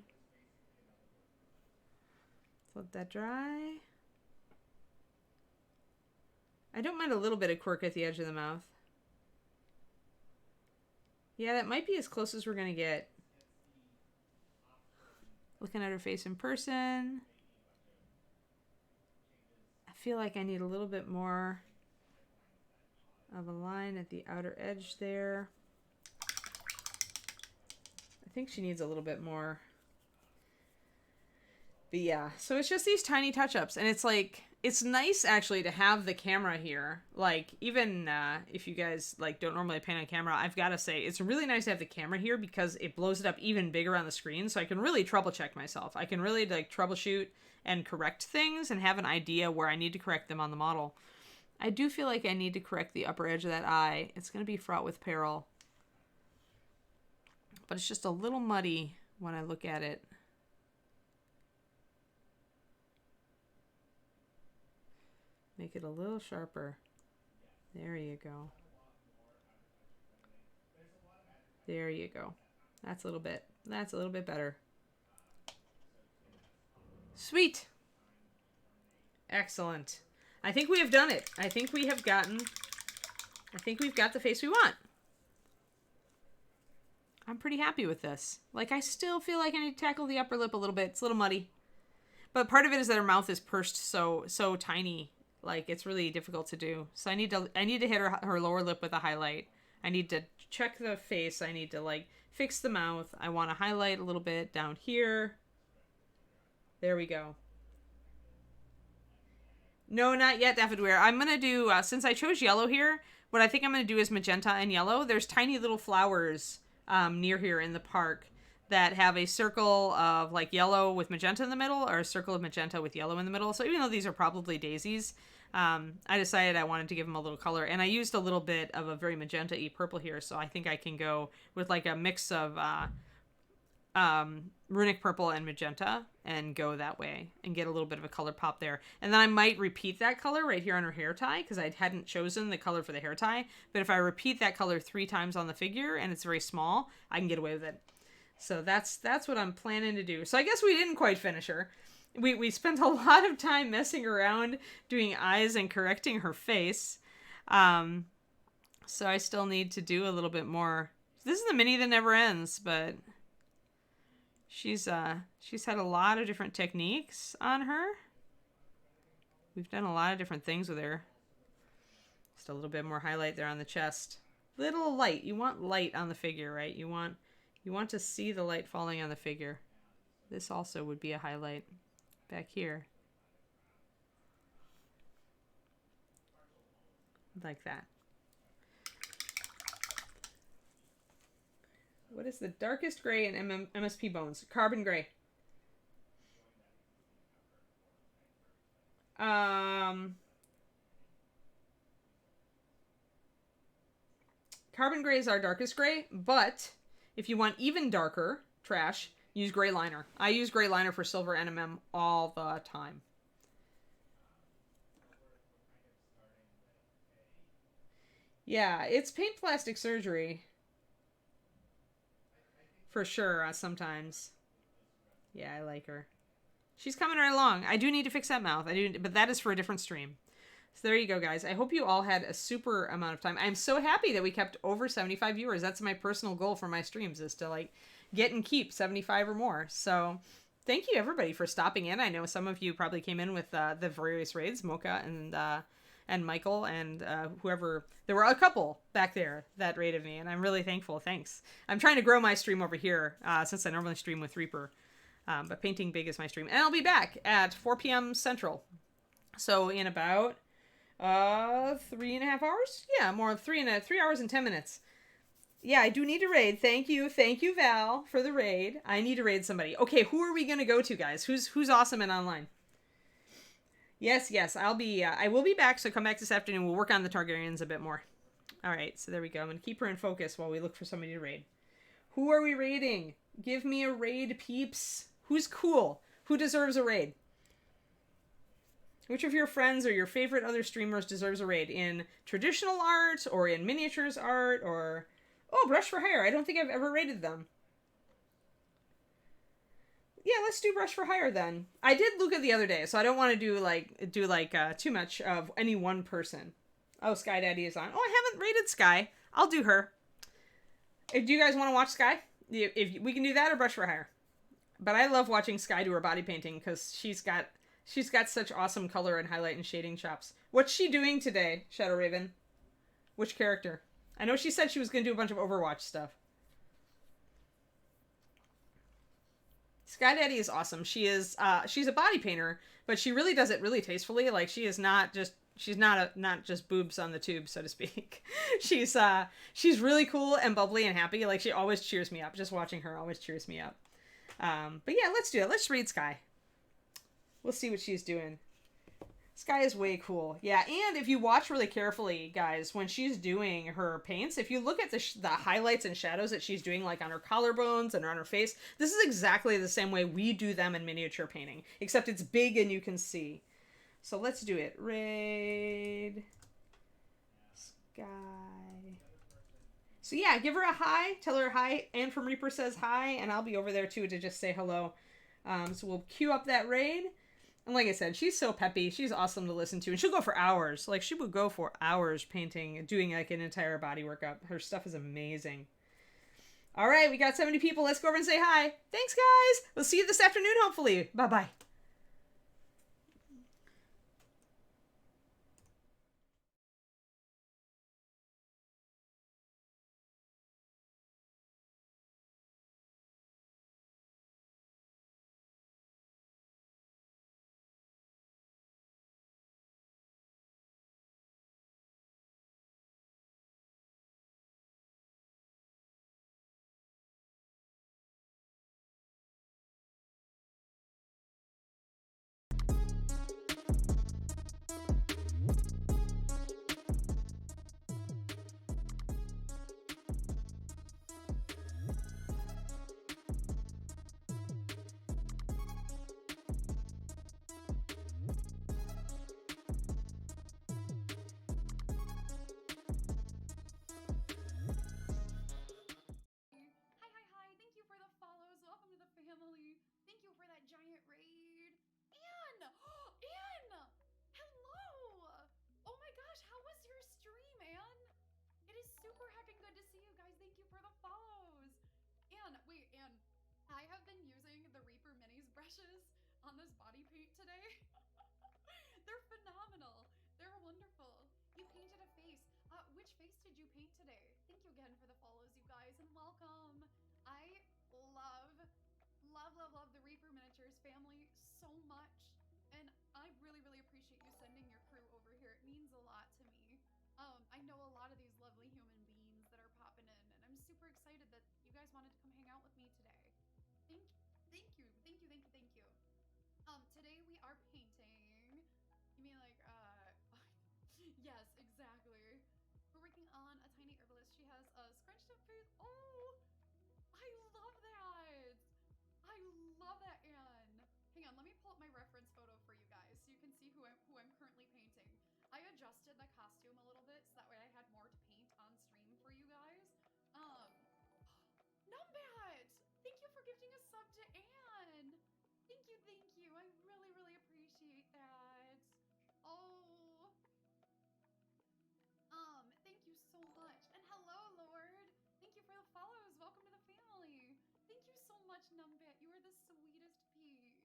Let that dry. I don't mind a little bit of quirk at the edge of the mouth. Yeah, that might be as close as we're going to get. Looking at her face in person. I feel like I need a little bit more of a line at the outer edge there. I think she needs a little bit more. But yeah, so it's just these tiny touch-ups, and it's like, it's nice actually to have the camera here. Like, even if you guys like don't normally paint on camera, I've got to say it's really nice to have the camera here because it blows it up even bigger on the screen, so I can really trouble check myself. I can really like troubleshoot and correct things and have an idea where I need to correct them on the model. I do feel like I need to correct the upper edge of that eye. It's going to be fraught with peril, but it's just a little muddy when I look at it. Make it a little sharper. There you go. There you go. That's a little bit. That's a little bit better. Sweet. Excellent. I think we have done it. I think we've got the face we want. I'm pretty happy with this. Like, I still feel like I need to tackle the upper lip a little bit. It's a little muddy. But part of it is that her mouth is pursed so tiny. Like, it's really difficult to do. So I need to hit her lower lip with a highlight. I need to check the face. I need to, like, fix the mouth. I want to highlight a little bit down here. There we go. No, not yet, Daffodil Weir. I'm going to do, since I chose yellow here, what I think I'm going to do is magenta and yellow. There's tiny little flowers near here in the park that have a circle of, like, yellow with magenta in the middle, or a circle of magenta with yellow in the middle. So even though these are probably daisies, I decided I wanted to give them a little color. And I used a little bit of a very magenta-y purple here, so I think I can go with, like, a mix of runic purple and magenta and go that way and get a little bit of a color pop there. And then I might repeat that color right here on her hair tie because I hadn't chosen the color for the hair tie. But if I repeat that color 3 times on the figure and it's very small, I can get away with it. So that's what I'm planning to do. So I guess we didn't quite finish her. We spent a lot of time messing around doing eyes and correcting her face. So I still need to do a little bit more. This is the mini that never ends, but she's had a lot of different techniques on her. We've done a lot of different things with her. Just a little bit more highlight there on the chest. Little light. You want light on the figure, right? You want to see the light falling on the figure. This also would be a highlight back here. Like that. What is the darkest gray in MSP Bones? Carbon gray. Carbon gray is our darkest gray, but if you want even darker trash, use gray liner. I use gray liner for silver NMM all the time. Yeah, it's paint plastic surgery. For sure, sometimes. Yeah, I like her. She's coming right along. I do need to fix that mouth. But that is for a different stream. So there you go, guys. I hope you all had a super amount of time. I'm so happy that we kept over 75 viewers. That's my personal goal for my streams, is to, like, get and keep 75 or more. So thank you, everybody, for stopping in. I know some of you probably came in with the various raids, Mocha and Michael and whoever. There were a couple back there that raided me, and I'm really thankful. Thanks. I'm trying to grow my stream over here since I normally stream with Reaper. But Painting Big is my stream. And I'll be back at 4 p.m. Central. So in about 3.5 hours? Yeah, more 3 hours and 10 minutes. Yeah, I do need to raid. Thank you, Val, for the raid. I need to raid somebody. Okay, who are we gonna go to, guys? Who's awesome and online? Yes, I will be back, so come back this afternoon. We'll work on the Targaryens a bit more. Alright, so there we go. I'm gonna keep her in focus while we look for somebody to raid. Who are we raiding? Give me a raid, peeps. Who's cool? Who deserves a raid? Which of your friends or your favorite other streamers deserves a raid? In traditional art, or in miniatures art, or... Oh, Brush for Hire. I don't think I've ever raided them. Yeah, let's do Brush for Hire then. I did Luca the other day, so I don't want to do like too much of any one person. Oh, Sky Daddy is on. Oh, I haven't rated Sky. I'll do her. If do you guys want to watch Sky? If we can do that or Brush for Hire. But I love watching Sky do her body painting because she's got such awesome color and highlight and shading chops. What's she doing today, Shadow Raven? Which character? I know she said she was going to do a bunch of Overwatch stuff. Sky Daddy is awesome. She's a body painter, but she really does it really tastefully. Like she's not just boobs on the tube, so to speak. She's really cool and bubbly and happy. Like she always cheers me up. Just watching her always cheers me up. But yeah, let's do it. Let's read Sky. We'll see what she's doing. Sky is way cool. Yeah, and if you watch really carefully, guys, when she's doing her paints, if you look at the highlights and shadows that she's doing, like on her collarbones and on her face, this is exactly the same way we do them in miniature painting, except it's big and you can see. So let's do it. Raid Sky. So yeah, give her a hi. Tell her hi. Anne from Reaper says hi, and I'll be over there too to just say hello. So we'll queue up that raid. And like I said, she's so peppy. She's awesome to listen to. And she'll go for hours. Like, she would go for hours painting, doing, like, an entire body workup. Her stuff is amazing. All right, we got 70 people. Let's go over and say hi. Thanks, guys. We'll see you this afternoon, hopefully. Bye-bye. family. Thank you for that giant raid. Anne! Anne! Hello! Oh my gosh, how was your stream, Anne? It is super heckin' good to see you guys. Thank you for the follows. Anne, wait, Anne. I have been using the Reaper Minis brushes on this body paint today. They're phenomenal. They're wonderful. You painted a face. Which face did you paint today? Thank you again for the follows, you guys, and welcome. I love the Reaper Miniatures family so much. And I really, really appreciate you sending your crew over here. It means a lot to me. I know a lot of these lovely human beings that are popping in, and I'm super excited that you guys wanted to come hang out with me today. Thank you. Today we are painting. You mean like, yes, exactly. We're working on a tiny herbalist. She has a scrunched up face. Oh, I love that. I love that, Anne. Hang on, let me pull up my reference photo for you guys so you can see who I'm currently painting. I adjusted the costume a little bit so that way I had more to paint on stream for you guys. Numbat! Thank you for gifting a sub to Anne. Thank you. I really, really appreciate that. Oh, thank you so much. And hello, Lord. Thank you for the follows. Welcome to the family. Thank you so much, Numbat. You are the sweetest peach.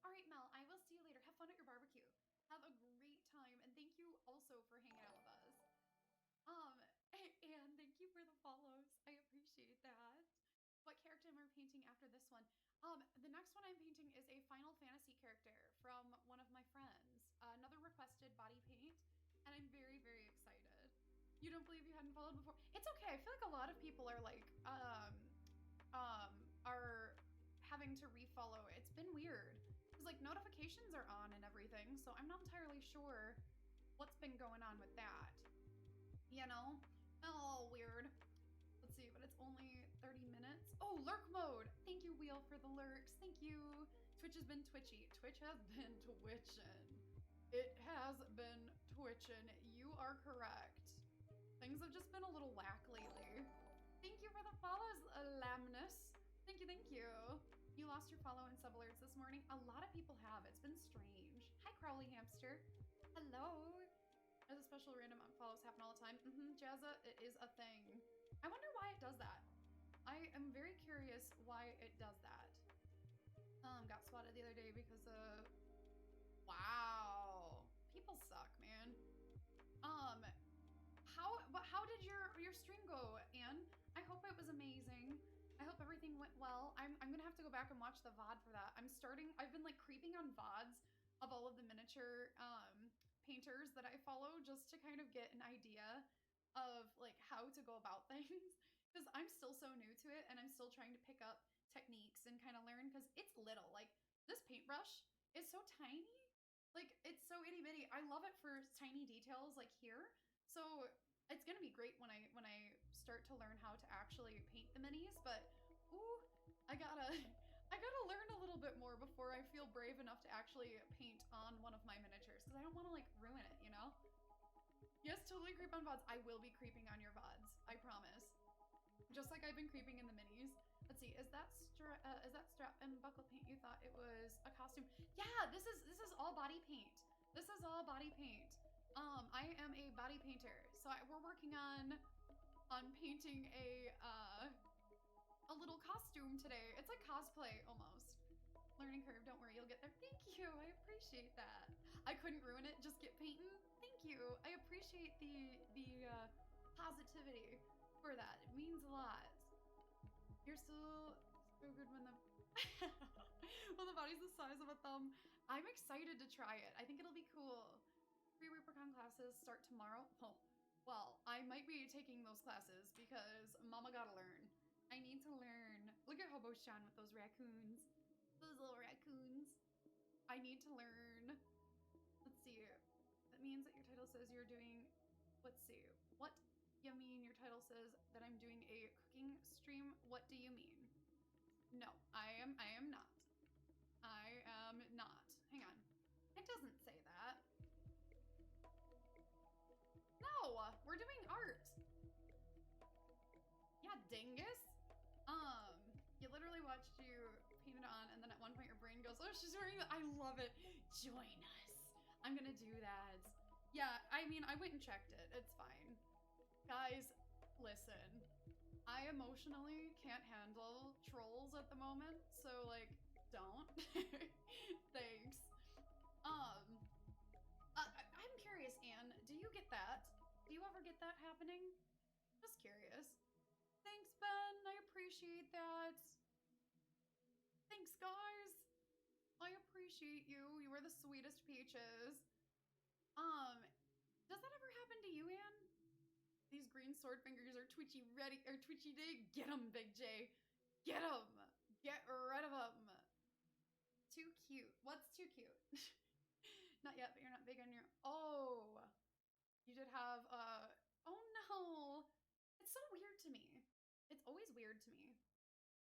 All right, Mel, I will see you later. Have fun at your barbecue. Have a great time. And thank you also for hanging out with us. Um, and thank you for the follows. I appreciate that. What character am I painting after this one? The next one I'm painting is a Final Fantasy character from one of my friends. Another requested body paint, and I'm very, very excited. You don't believe you hadn't followed before? It's okay. I feel like a lot of people are like, are having to refollow. It's been weird because like notifications are on and everything, so I'm not entirely sure what's been going on with that. You know, oh weird. Let's see, but it's only 30 minutes. Oh, lurk mode. Thank you, Wheel, for the lurks. Thank you. Twitch has been twitchy. Twitch has been twitching. It has been twitching. You are correct. Things have just been a little whack lately. Thank you for the follows, Lamnus. Thank you. You lost your follow and sub alerts this morning. A lot of people have. It's been strange. Hi, Crowley Hamster. Hello. There's a special random follows happen all the time. Jazza, it is a thing. I wonder why it does that. I am very curious why it does that. Got swatted the other day because of... Wow. People suck, man. How did your stream go, Anne? I hope it was amazing. I hope everything went well. I'm gonna have to go back and watch the VOD for that. I've been like creeping on VODs of all of the miniature painters that I follow just to kind of get an idea of like how to go about things, because I'm still so new to it and I'm still trying to pick up techniques and kind of learn, because it's little. Like this paintbrush is so tiny, like it's so itty bitty. I love it for tiny details like here. So it's gonna be great when I start to learn how to actually paint the minis, but ooh, I gotta learn a little bit more before I feel brave enough to actually paint on one of my miniatures, because I don't want to like ruin it, you know? Yes, totally creep on VODs. I will be creeping on your VODs, I promise. Just like I've been creeping in the minis. Let's see, is that strap and buckle paint? You thought it was a costume? Yeah, this is all body paint. This is all body paint. I am a body painter, so we're working on painting a little costume today. It's like cosplay almost. Learning curve, don't worry, you'll get there. Thank you, I appreciate that. I couldn't ruin it, just get painting. Thank you, I appreciate the positivity for that. It means a lot. You're so good when the when the body's the size of a thumb. I'm excited to try it. I think it'll be cool. Free Reapercon classes start tomorrow. Oh, well, I might be taking those classes because mama gotta learn. I need to learn. Look at Hobo-chan with those raccoons. Those little raccoons. I need to learn. Let's see. That means that your title says you're doing... Let's see. What you mean your title says that I'm doing a cooking stream? What do you mean? No, I am not. I am not. Hang on. It doesn't say that. No, we're doing art. Yeah, dingus. You literally watched you paint it on, and then at one point your brain goes, oh, she's wearing it. I love it. Join us. I'm gonna do that. Yeah, I mean, I went and checked it. It's fine. Guys, listen. I emotionally can't handle trolls at the moment, so like, don't. Thanks. I'm curious, Anne, do you get that? Do you ever get that happening? Just curious. Thanks, Ben. I appreciate that. Thanks, guys. I appreciate you. You are the sweetest peaches. Does that ever happen to you, Anne? These green sword fingers are twitchy ready, or twitchy day. Get 'em, Big J. Get 'em. Get rid of 'em. Too cute. What's too cute? Not yet, but you're not big on your... Oh. You did have, oh no. It's so weird to me. It's always weird to me.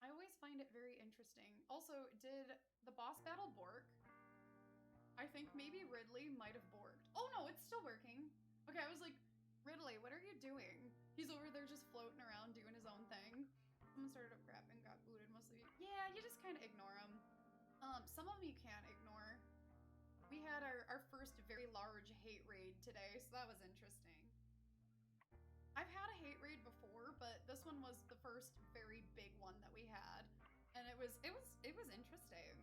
I always find it very interesting. Also, did the boss battle bork? I think maybe Ridley might have borked. Oh no, it's still working. Okay, I was like, Ridley, what are you doing? He's over there just floating around doing his own thing. Someone started a crap and got booted. Most of you, yeah, you just kind of ignore them. Some of them you can't ignore. We had our first very large hate raid today, so that was interesting. I've had a hate raid before, but this one was the first very big one that we had, and it was interesting.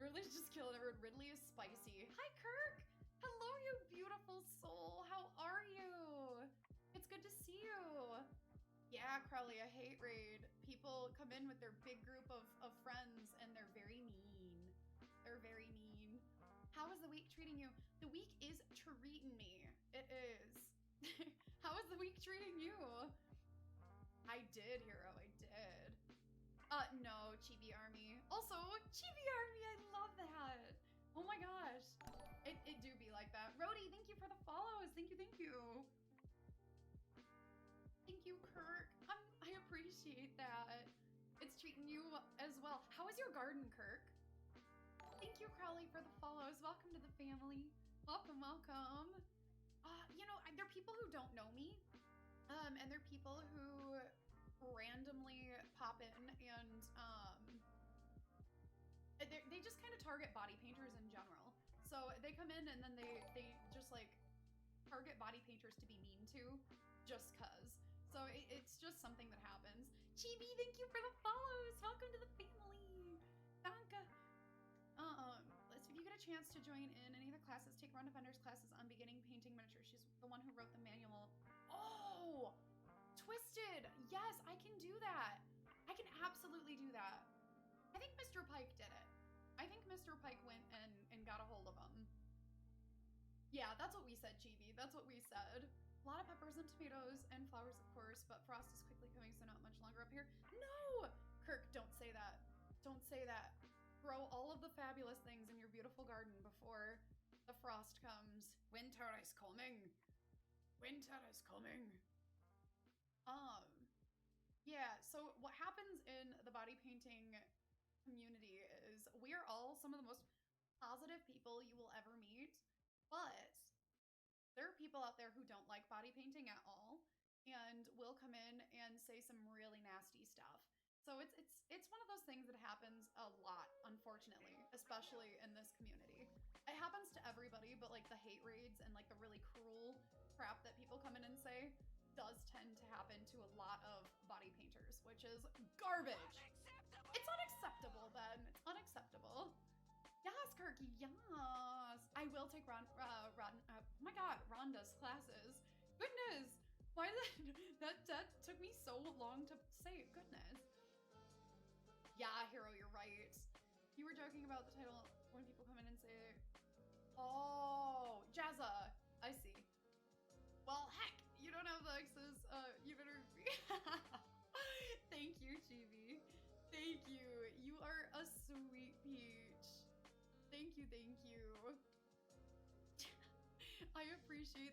Ridley's just killing everyone. Ridley is spicy. Hi, Kirk. Hello, you beautiful soul. How are you? It's good to see you. Yeah, Crowley, a hate raid. People come in with their big group of friends, and they're very mean. They're very mean. How is the week treating you? The week is treating me. It is. How is the week treating you? I did, Hero. I did. No, Chibi Army. Also, Chibi Army, I love that. Oh my gosh. It do be like that. Rhodey, thank you for the follows. Thank you, thank you. Thank you, Kirk. I appreciate that. It's treating you as well. How is your garden, Kirk? Thank you, Crowley, for the follows. Welcome to the family. Welcome, welcome. You know, there are people who don't know me, and there are people who randomly pop in and they just kind of target body painters in general. So they come in and then they just like target get body painters to be mean to, just cause. So it's just something that happens. Chibi, thank you for the follows. Welcome to the family. Danke. If you get a chance to join in any of the classes, take Rhonda Bender's classes on beginning painting miniature. She's the one who wrote the manual. Oh, Twisted. Yes, I can do that. I can absolutely do that. I think Mr. Pike did it. I think Mr. Pike went and got a hold of him. Yeah, that's what we said, Chibi. That's what we said. A lot of peppers and tomatoes and flowers, of course, but frost is quickly coming, so not much longer up here. No! Kirk, don't say that. Don't say that. Grow all of the fabulous things in your beautiful garden before the frost comes. Winter is coming. Winter is coming. Yeah, so what happens in the body painting community is we are all some of the most positive people you will ever meet, but there are people out there who don't like body painting at all and will come in and say some really nasty stuff. So it's one of those things that happens a lot, unfortunately, especially in this community. It happens to everybody, but like the hate raids and like the really cruel crap that people come in and say does tend to happen to a lot of body painters, which is garbage. Unacceptable. It's unacceptable, Ben. It's unacceptable. Yes, Kirky, yes. I will take oh my God, Rhonda's classes. Goodness, why did that took me so long to say, goodness. Yeah, Hero, you're right. You were joking about the title when people come in and say, oh, Jazza, I see. Well, heck, you don't have the X's, you better... Thank you, Chibi. Thank you. You are a sweet peach. Thank you, thank you. I appreciate